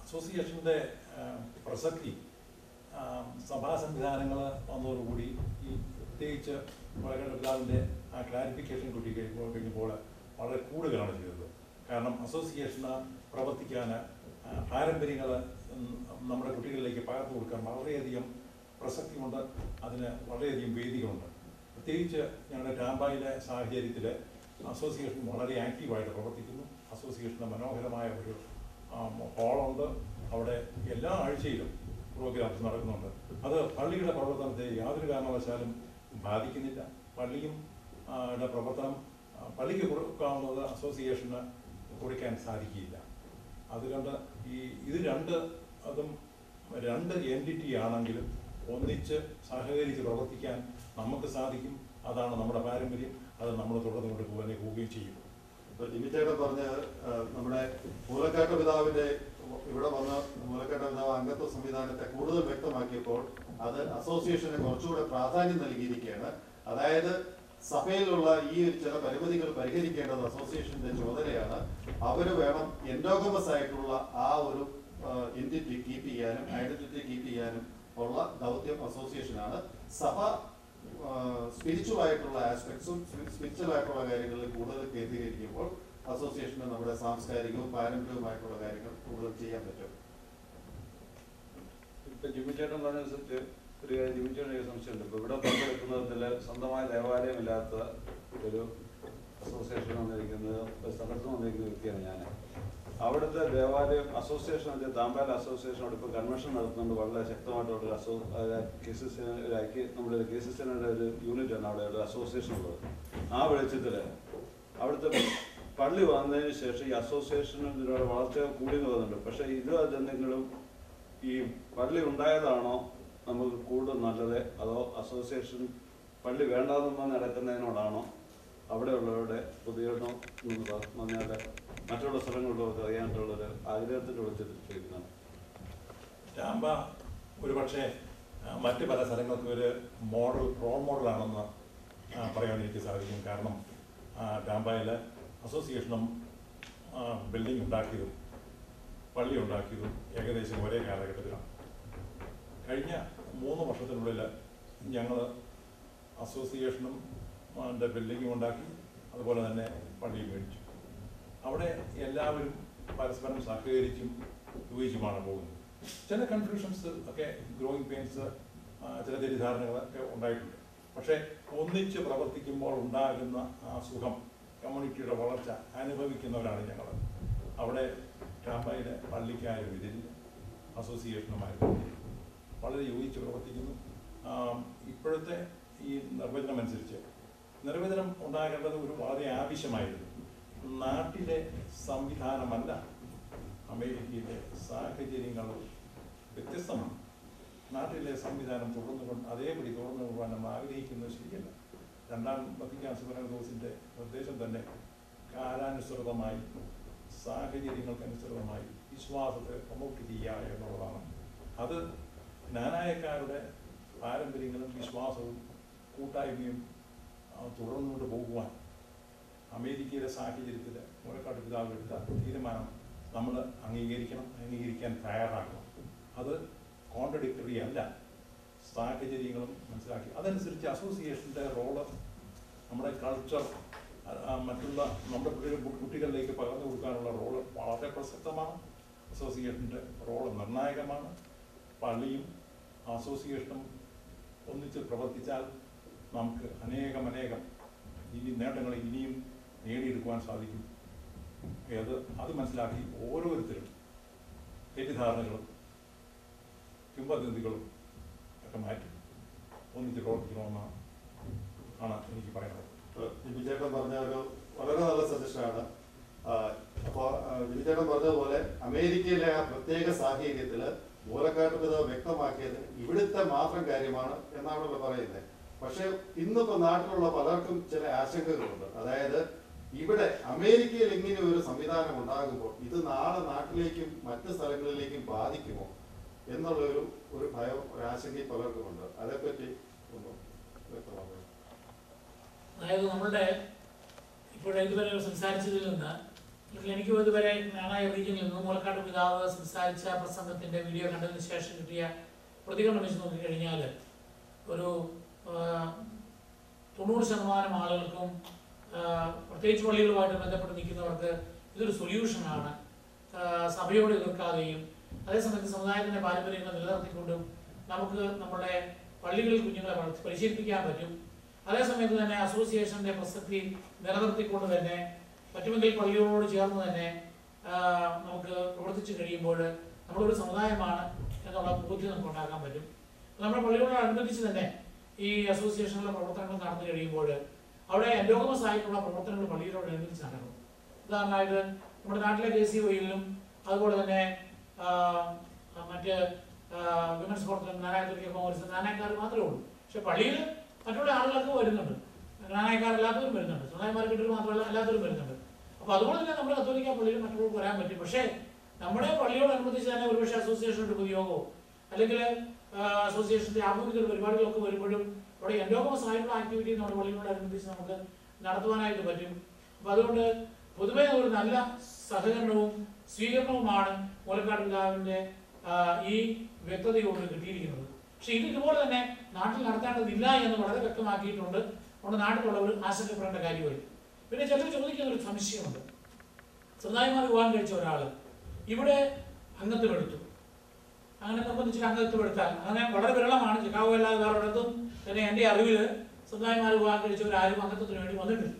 അസോസിയേഷൻ്റെ പ്രസക്തി സഭാ സംവിധാനങ്ങൾ വന്നതോടുകൂടി ഈ പ്രത്യേകിച്ച് മൂലക്കാട്ട് പിതാവിൻ്റെ ആ ക്ലാരിഫിക്കേഷൻ കഴിഞ്ഞപ്പോൾ വളരെ കൂടുതലാണ് ചെയ്തത്. കാരണം അസോസിയേഷന് പ്രവർത്തിക്കാൻ പാരമ്പര്യങ്ങൾ നമ്മുടെ കുട്ടികളിലേക്ക് പകർന്നു കൊടുക്കാൻ വളരെയധികം പ്രസക്തിയുണ്ട്. അതിന് വളരെയധികം വേദികളുണ്ട്. പ്രത്യേകിച്ച് ഞങ്ങളുടെ ടാമ്പായിലെ സാഹചര്യത്തിൽ അസോസിയേഷൻ വളരെ ആക്റ്റീവായിട്ട് പ്രവർത്തിക്കുന്നു. അസോസിയേഷൻ്റെ മനോഹരമായ ഒരു ഹാളുണ്ട്. അവിടെ എല്ലാ ആഴ്ചയിലും പ്രോഗ്രാംസ് നടക്കുന്നുണ്ട്. അത് പള്ളിയുടെ പ്രവർത്തനത്തെ യാതൊരു കാരണവശാലും ബാധിക്കുന്നില്ല. പള്ളിയും പ്രവർത്തനം പള്ളിക്ക് കൊടുക്കാവുന്നത് അസോസിയേഷന് കൊടുക്കാൻ സാധിക്കില്ല. അതുകൊണ്ട് ഇത് അതും രണ്ട് എൻറ്റിറ്റി ആണെങ്കിലും ഒന്നിച്ച് സഹകരിച്ച് പ്രവർത്തിക്കാൻ നമുക്ക് സാധിക്കും. അതാണ് നമ്മുടെ പാരമ്പര്യം. അത് നമ്മൾ തുടർന്നു കൊണ്ടുപോവുകയും ചെയ്യും. ഇപ്പൊ ജിമിച്ചേട്ടൻ പറഞ്ഞ നമ്മുടെ മൂലക്കാട്ട് പിതാവിന്റെ ഇവിടെ വന്ന മൂലക്കാട്ട് പിതാവ് അംഗത്വ സംവിധാനത്തെ കൂടുതൽ വ്യക്തമാക്കിയപ്പോൾ അത് അസോസിയേഷന് കുറച്ചുകൂടെ പ്രാധാന്യം നൽകിയിരിക്കുകയാണ്. അതായത് സഭയിലുള്ള ഈ ചില പരിമിതികൾ പരിഹരിക്കേണ്ടത് അസോസിയേഷന്റെ ചുമതലയാണ്. അവര് വേണം എൻഡോഗമസ് ആയിട്ടുള്ള ആ ഒരു എൻറ്റിറ്റി കീപ്പ് ചെയ്യാനും ഐഡന്റിറ്റി കീപ്പ് ചെയ്യാനും ഉള്ള ദൗത്യം അസോസിയേഷനാണ്. സഭ സ്പിരിച്വൽ ആയിട്ടുള്ള ആസ്പെക്ട്സും സ്പിരിച്വൽ ആയിട്ടുള്ള കാര്യങ്ങളിൽ കൂടുതൽ കേന്ദ്രീകരിക്കുമ്പോൾ അസോസിയേഷന് നമ്മുടെ സാംസ്കാരികവും പാരമ്പര്യവുമായിട്ടുള്ള കാര്യങ്ങൾ കൂടുതൽ ചെയ്യാൻ പറ്റും. ഇപ്പൊ ജിമ്മിച്ചേട്ടൻ പറഞ്ഞനുസരിച്ച് ഒരു കാര്യം ജീവിച്ചോണ്ടെങ്കിൽ സംശയമുണ്ട്. ഇപ്പോൾ ഇവിടെ പങ്കെടുക്കുന്നതിൽ സ്വന്തമായ ദേവാലയമില്ലാത്ത ഒരു അസോസിയേഷൻ വന്നിരിക്കുന്നത്, ഒരു സ്ഥലത്ത് വന്നിരിക്കുന്ന വ്യക്തിയാണ് ഞാൻ. അവിടുത്തെ ദേവാലയം അസോസിയേഷൻ, താമ്പാല അസോസിയേഷനോട് ഇപ്പോൾ കൺവെൻഷൻ നടത്തുന്നുണ്ട്. വളരെ ശക്തമായിട്ടുള്ള നമ്മുടെ KCCയുടെ ഒരു യൂണിറ്റാണ് അവിടെ ഒരു അസോസിയേഷൻ ഉള്ളത്. ആ വെളിച്ചത്തിൽ അവിടുത്തെ പള്ളി വന്നതിന് ശേഷം ഈ അസോസിയേഷനിലൂടെ വളർച്ച കൂടി വരുന്നുണ്ട്. പക്ഷേ ഇത് എന്തെങ്കിലും ഈ പള്ളി ഉണ്ടായതാണോ നമുക്ക് കൂടുതൽ നല്ലത്, അതോ അസോസിയേഷൻ പള്ളി വേണ്ടാന്ന് നടക്കുന്നതിനോടാണോ അവിടെയുള്ളവരുടെ പ്രതികരണം എന്ന് പറഞ്ഞാൽ മറ്റുള്ള സ്ഥലങ്ങളിലൊക്കെ അറിയാനായിട്ടുള്ളൊരു ആഗ്രഹത്തിൽ വിളിച്ചിട്ട് ചോദിക്കുന്നതാണ്. ചാമ്പ ഒരു പക്ഷേ മറ്റ് പല സ്ഥലങ്ങൾക്കും ഒരു റോൾ മോഡലാണെന്ന് പറയാൻ എനിക്ക് സാധിക്കും. കാരണം ചാമ്പയിൽ അസോസിയേഷനും ബിൽഡിംഗ് ഉണ്ടാക്കിയതും പള്ളി ഉണ്ടാക്കിയതും ഏകദേശം ഒരേ കാലഘട്ടത്തിലാണ്. കഴിഞ്ഞ 3 വർഷത്തിനുള്ളിൽ ഞങ്ങൾ അസോസിയേഷനും ബിൽഡിങ്ങും ഉണ്ടാക്കി, അതുപോലെ തന്നെ പള്ളിയും മേടിച്ചു. അവിടെ എല്ലാവരും പരസ്പരം സഹകരിച്ചും യോജിച്ചുമാണ് പോകുന്നത്. ചില കൺഫ്യൂഷൻസ് ഒക്കെ, ഗ്രോയിങ് പെയിൻസ്, ചില തെറ്റിദ്ധാരണകളൊക്കെ ഉണ്ടായിട്ടുണ്ട്. പക്ഷേ ഒന്നിച്ച് പ്രവർത്തിക്കുമ്പോൾ ഉണ്ടാകുന്ന ആ സുഖം, കമ്മ്യൂണിറ്റിയുടെ വളർച്ച അനുഭവിക്കുന്നവരാണ് ഞങ്ങൾ. അവിടെ ചാമ്പയിലെ പള്ളിക്കാരും ഇതിൽ അസോസിയേഷനുമാരും വളരെ യോജിച്ച് പ്രവർത്തിക്കുന്നു. ഇപ്പോഴത്തെ ഈ നിർവചനം അനുസരിച്ച് നിർവചനം ഉണ്ടാകേണ്ടത് ഒരു വളരെ ആവശ്യമായിരുന്നു. നാട്ടിലെ സംവിധാനമല്ല അമേരിക്കയിലെ സാഹചര്യങ്ങൾ വ്യത്യസ്തമാണ്. നാട്ടിലെ സംവിധാനം അതേപടി തുടർന്നു കൊണ്ടുപോകാൻ നമ്മൾ ആഗ്രഹിക്കുന്നത് ശരിയല്ല. 2ാം വത്തിക്കാൻ സുബനദോസിൻ്റെ നിർദ്ദേശം തന്നെ കാലാനുസൃതമായി, സാഹചര്യങ്ങൾക്കനുസൃതമായി വിശ്വാസത്തെ പ്രൊമോട്ട് ചെയ്യുക എന്നുള്ളതാണ്. അത് ജ്ഞാനായക്കാരുടെ പാരമ്പര്യങ്ങളും വിശ്വാസവും കൂട്ടായ്മയും തുടർന്നുകൊണ്ട് പോകുവാൻ അമേരിക്കയിലെ സാഹചര്യത്തിൽ മൂലക്കാട് പിതാവ് എടുത്ത തീരുമാനം നമ്മൾ അംഗീകരിക്കാൻ തയ്യാറാക്കണം. അത് കോൺട്രഡിക്ടറി അല്ല. സാഹചര്യങ്ങളും മനസ്സിലാക്കി അതനുസരിച്ച് അസോസിയേഷൻ്റെ റോള്, നമ്മുടെ കൾച്ചർ മറ്റുള്ള നമ്മുടെ കുട്ടികളിലേക്ക് പകർന്നു കൊടുക്കാനുള്ള റോള് വളരെ പ്രസക്തമാണ്. അസോസിയേഷൻ്റെ റോള് നിർണായകമാണ്. പള്ളിയും അസോസിയേഷനും ഒന്നിച്ച് പ്രവർത്തിച്ചാൽ നമുക്ക് അനേകം ഈ നേട്ടങ്ങൾ ഇനിയും നേടിയെടുക്കുവാൻ സാധിക്കും. അത് മനസ്സിലാക്കി ഓരോരുത്തരും തെറ്റിദ്ധാരണകളും കിംവദന്തികളും ഒക്കെ മാറ്റി ഒന്നിച്ച് പ്രവർത്തിക്കണമെന്നാണ് എനിക്ക് പറയുന്നത്. ജിബിചേട്ടൻ പറഞ്ഞ ഒരു വളരെ നല്ല സജഷനാണ്. അപ്പോൾ ജിബിചേട്ടൻ പറഞ്ഞതുപോലെ അമേരിക്കയിലെ ആ പ്രത്യേക സാഹചര്യത്തിൽ മൂലക്കാട്ട് പിതാവ് വ്യക്തമാക്കിയത് ഇവിടുത്തെ മാത്രം കാര്യമാണ് എന്നാണല്ലോ പറയുന്നത്. പക്ഷെ ഇന്നിപ്പോ നാട്ടിലുള്ള പലർക്കും ചില ആശങ്കകളുണ്ട്. അതായത് ഇവിടെ അമേരിക്കയിൽ ഇങ്ങനെ ഒരു സംവിധാനം ഉണ്ടാകുമ്പോൾ ഇത് നാളെ നാട്ടിലേക്കും മറ്റ് സ്ഥലങ്ങളിലേക്കും ബാധിക്കുമോ എന്നുള്ള ഒരു ഭയം, ഒരു ആശങ്ക പലർക്കും ഉണ്ട്. അതേപ്പറ്റി ഒന്ന് വ്യക്തമാക്കുക. അതായത് നമ്മളുടെ ഇതുവരെ സംസാരിച്ചതിൽ നിന്ന്, എനിക്കും ഇതുവരെ ജ്ഞാനായ റീജിയനിൽ നിന്ന് മൂലക്കാട് പിതാവ് സംസാരിച്ച പ്രസംഗത്തിന്റെ വീഡിയോ കണ്ടതിന് ശേഷം കിട്ടിയ പ്രതികരണം വെച്ച് നോക്കിക്കഴിഞ്ഞാൽ ഒരു 90% ആളുകൾക്കും, പ്രത്യേകിച്ച് പള്ളികളുമായിട്ട് ബന്ധപ്പെട്ട് നിൽക്കുന്നവർക്ക് ഇതൊരു സൊല്യൂഷനാണ്. സഭയോട് എതിർക്കാതെയും അതേസമയത്ത് സമുദായത്തിന്റെ പാരമ്പര്യങ്ങൾ നിലനിർത്തിക്കൊണ്ടും നമുക്ക് നമ്മുടെ പള്ളികളിൽ കുഞ്ഞുങ്ങളെ പരിശീലിപ്പിക്കാൻ പറ്റും. അതേസമയത്ത് തന്നെ അസോസിയേഷന്റെ പ്രസക്തി നിലനിർത്തിക്കൊണ്ട് തന്നെ പറ്റുമെങ്കിൽ പള്ളികളോട് ചേർന്ന് തന്നെ നമുക്ക് പ്രവർത്തിച്ചു കഴിയുമ്പോൾ നമ്മളൊരു സമുദായമാണ് എന്നുള്ള ബോധ്യം നമുക്ക് ഉണ്ടാക്കാൻ പറ്റും. നമ്മുടെ പള്ളികളോടനുബന്ധിച്ച് തന്നെ ഈ അസോസിയേഷനിലെ പ്രവർത്തനങ്ങൾ നടന്നു കഴിയുമ്പോൾ അവിടെ എൻഡോഗമസ് ആയിട്ടുള്ള പ്രവർത്തനങ്ങൾ പള്ളികളോടനുബന്ധിച്ച് നടക്കും. ഉദാഹരണമായിട്ട് നമ്മുടെ നാട്ടിലെ KCOയിലും അതുപോലെ തന്നെ മറ്റ് വിമൻസ് പ്രവർത്തനം, നാനായത്തൊക്കെ കോൺഗ്രസ് നാനായക്കാർ മാത്രമേ ഉള്ളൂ. പക്ഷെ പള്ളിയിൽ മറ്റുള്ള ആളുകളൊക്കെ വരുന്നുണ്ട്, നാനായക്കാരല്ലാത്തവരും വരുന്നുണ്ട്, സമുദായമാരെ കിട്ടിയത് മാത്രമല്ല അല്ലാത്തവരും വരുന്നുണ്ട്. അപ്പോൾ അതുപോലെ തന്നെ നമ്മുടെ കത്തോലിക്ക പള്ളിയിൽ മറ്റുള്ളവർക്ക് വരാൻ പറ്റും. പക്ഷേ നമ്മുടെ പള്ളിയോടനുബന്ധിച്ച് തന്നെ ഒരുപക്ഷെ അസോസിയേഷൻ്റെ പൊതുയോഗമോ അല്ലെങ്കിൽ അസോസിയേഷൻ്റെ ആഭിമുഖ്യ പരിപാടികളൊക്കെ വരുമ്പോഴും അവിടെ എൻഡോഗമസ് ആയിട്ടുള്ള ആക്ടിവിറ്റി നമ്മുടെ പള്ളിയോടനുബന്ധിച്ച് നമുക്ക് നടത്തുവാനായിട്ട് പറ്റും. അപ്പോൾ അതുകൊണ്ട് പൊതുവെ ഒരു നല്ല സഹകരണവും സ്വീകരണവുമാണ് മൂലക്കാട് പിതാവിൻ്റെ ഈ വ്യക്തതയോട് കിട്ടിയിരിക്കുന്നത്. പക്ഷെ ഇതുപോലെ തന്നെ നാട്ടിൽ നടത്തേണ്ടതില്ല എന്ന് വളരെ വ്യക്തമാക്കിയിട്ടുണ്ട്. നമ്മുടെ നാട്ടിലുള്ളവർ ആശങ്കപ്പെടേണ്ട കാര്യമായി. പിന്നെ ചിലർ ചോദിക്കുന്ന ഒരു സംശയമുണ്ട്. സമുദായമായി വിവാഹം കഴിച്ച ഒരാൾ ഇവിടെ അംഗത്വം എടുത്തു, അങ്ങനെ നിർബന്ധിച്ചിട്ട് അംഗത്വം എടുത്താൽ അങ്ങനെ വളരെ വിരളമാണ്. ചിക്കാഗോ അല്ലാതെ വേറെ ഒരിടത്തും തന്നെ എൻ്റെ അറിവിൽ സ്വന്തമായി വിവാഹം കഴിച്ചവരാരും അംഗത്വത്തിന് വേണ്ടി വന്നിട്ടില്ല.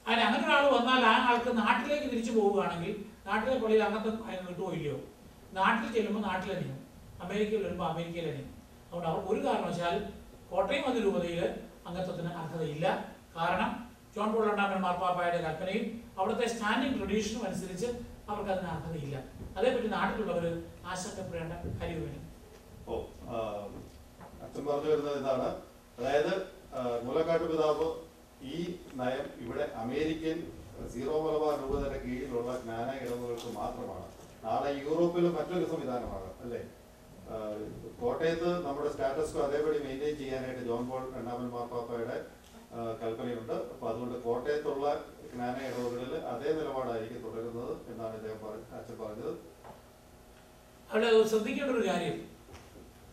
അങ്ങനെ ഒരാൾ വന്നാൽ ആ ആൾക്ക് നാട്ടിലേക്ക് തിരിച്ചു പോവുകയാണെങ്കിൽ നാട്ടിലെ പള്ളിയിൽ അംഗത്വം കിട്ടുമോ ഇല്ലയോ? നാട്ടിൽ ചെല്ലുമ്പോൾ നാട്ടിലെ നിയമം, അമേരിക്കയിൽ വരുമ്പോൾ അമേരിക്കയിലെ നിയമം. അതുകൊണ്ട് അവർക്ക് ഒരു കാരണവശാൽ കോട്ടയം അതിരൂപതയിൽ അംഗത്വത്തിന് അർഹതയില്ല. കാരണം ജോൺ പോൾ രണ്ടാമൻ മാർപ്പാപ്പായുടെ കൽപ്പനയും അവിടുത്തെ സ്റ്റാൻഡിംഗ് ട്രഡീഷനും അനുസരിച്ച് അവർക്ക് അതിന് അർഹതയില്ല. അതേപറ്റി നാട്ടിലുള്ളവർ ആശങ്കപ്പെടേണ്ട കാര്യവുമില്ല. അച്ഛൻ പറഞ്ഞു വരുന്നത് ഇതാണ്, അതായത് മുലക്കാട്ട് പിതാവ് ഈ നയം ഇവിടെ അമേരിക്കൻ സീറോ മലബാർ രൂപതയുടെ കീഴിലുള്ള ജ്ഞാന ഇടവുകൾക്ക് മാത്രമാണ്. നാളെ യൂറോപ്പിലും മറ്റൊരു സംവിധാനമാണ് അല്ലേ? കോട്ടയത്ത് നമ്മുടെ സ്റ്റാറ്റസ് അതേപടി മെയിൻറ്റെയിൻ ചെയ്യാനായിട്ട് ജോൺ പോൾ രണ്ടാമൻ മാർപ്പാപ്പയുടെ കൽപ്പനയുണ്ട്. അപ്പൊ അതുകൊണ്ട് കോട്ടയത്തുള്ള ജ്ഞാന ഇടവുകളിൽ അതേ നിലപാടായിരിക്കും തുടരുന്നത് എന്നാണ് അച്ഛൻ പറഞ്ഞത്. അവിടെ ശ്രദ്ധിക്കേണ്ട ഒരു കാര്യം,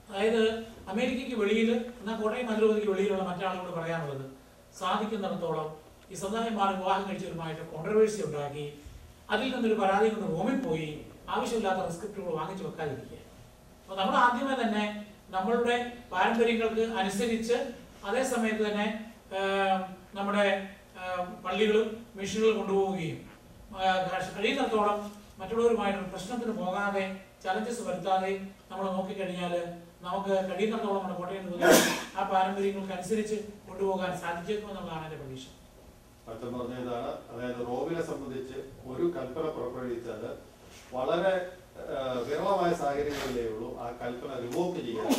അതായത് അമേരിക്കയ്ക്ക് വെളിയിൽ എന്നാൽ കോട്ടയം അതിരൂപതയ്ക്ക് വെളിയിലുള്ള മറ്റാളോട് പറയാനുള്ളത്, സാധിക്കുന്നിടത്തോളം ഈ സമുദായന്മാർ വിവാഹം കഴിച്ചവരുമായിട്ട് കോൺട്രവേഴ്സി ഉണ്ടാക്കി അതിൽ നിന്നൊരു പരാതി കൊണ്ട് റൂമിൽ പോയി ആവശ്യമില്ലാത്ത റിസ്ക്രിപ്റ്റുകൾ വാങ്ങിച്ചു വെക്കാതിരിക്കുക. അപ്പോൾ നമ്മൾ ആദ്യമേ തന്നെ നമ്മളുടെ പാരമ്പര്യങ്ങൾക്ക് അനുസരിച്ച് അതേ സമയത്ത് തന്നെ നമ്മുടെ പള്ളികളും മിഷനുകളും കൊണ്ടുപോവുകയും കഴിയുന്നിടത്തോളം മറ്റുള്ളവരുമായിട്ട് പ്രശ്നത്തിന് പോകാതെ ചലഞ്ചസ് വരുത്താതെ നമ്മൾ നോക്കിക്കഴിഞ്ഞാൽ നമുക്ക് കഴിയുന്നിടത്തോളം നമ്മുടെ കോട്ടയം ആ പാരമ്പര്യങ്ങൾക്ക് അനുസരിച്ച് കൊണ്ടുപോകാൻ സാധിച്ചേക്കുമെന്നുള്ളതാണ് എൻ്റെ പ്രതീക്ഷ. അച്ഛൻ പറഞ്ഞതാണ്, അതായത് റോമിനെ സംബന്ധിച്ച് ഒരു കൽപ്പന പുറപ്പെടുവിച്ചാൽ വളരെ വിരളമായ സാഹചര്യങ്ങളിലേ ഉള്ളൂ ആ കൽപ്പന റിവോക്ക് ചെയ്യാൻ.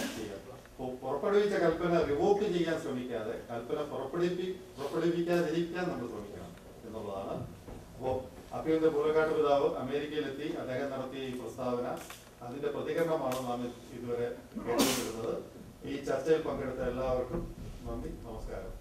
പുറപ്പെടുവിച്ച കൽപ്പന റിവോക്ക് ചെയ്യാൻ ശ്രമിക്കാതെ കൽപ്പന പുറപ്പെടുവിക്കാതിരിക്കാൻ നമ്മൾ ശ്രമിക്കണം എന്നുള്ളതാണ്. അപ്പോൾ അഭ്യന്തര മുലക്കാട്ട് പിതാവ് അമേരിക്കയിലെത്തി അദ്ദേഹം നടത്തിയ ഈ പ്രസ്താവന അതിന്റെ പ്രതികരണമാണ് നാം ഇതുവരെ കേട്ടുകൊണ്ടിരുന്നത്. ഈ ചർച്ചയിൽ പങ്കെടുത്ത എല്ലാവർക്കും നന്ദി, നമസ്കാരം.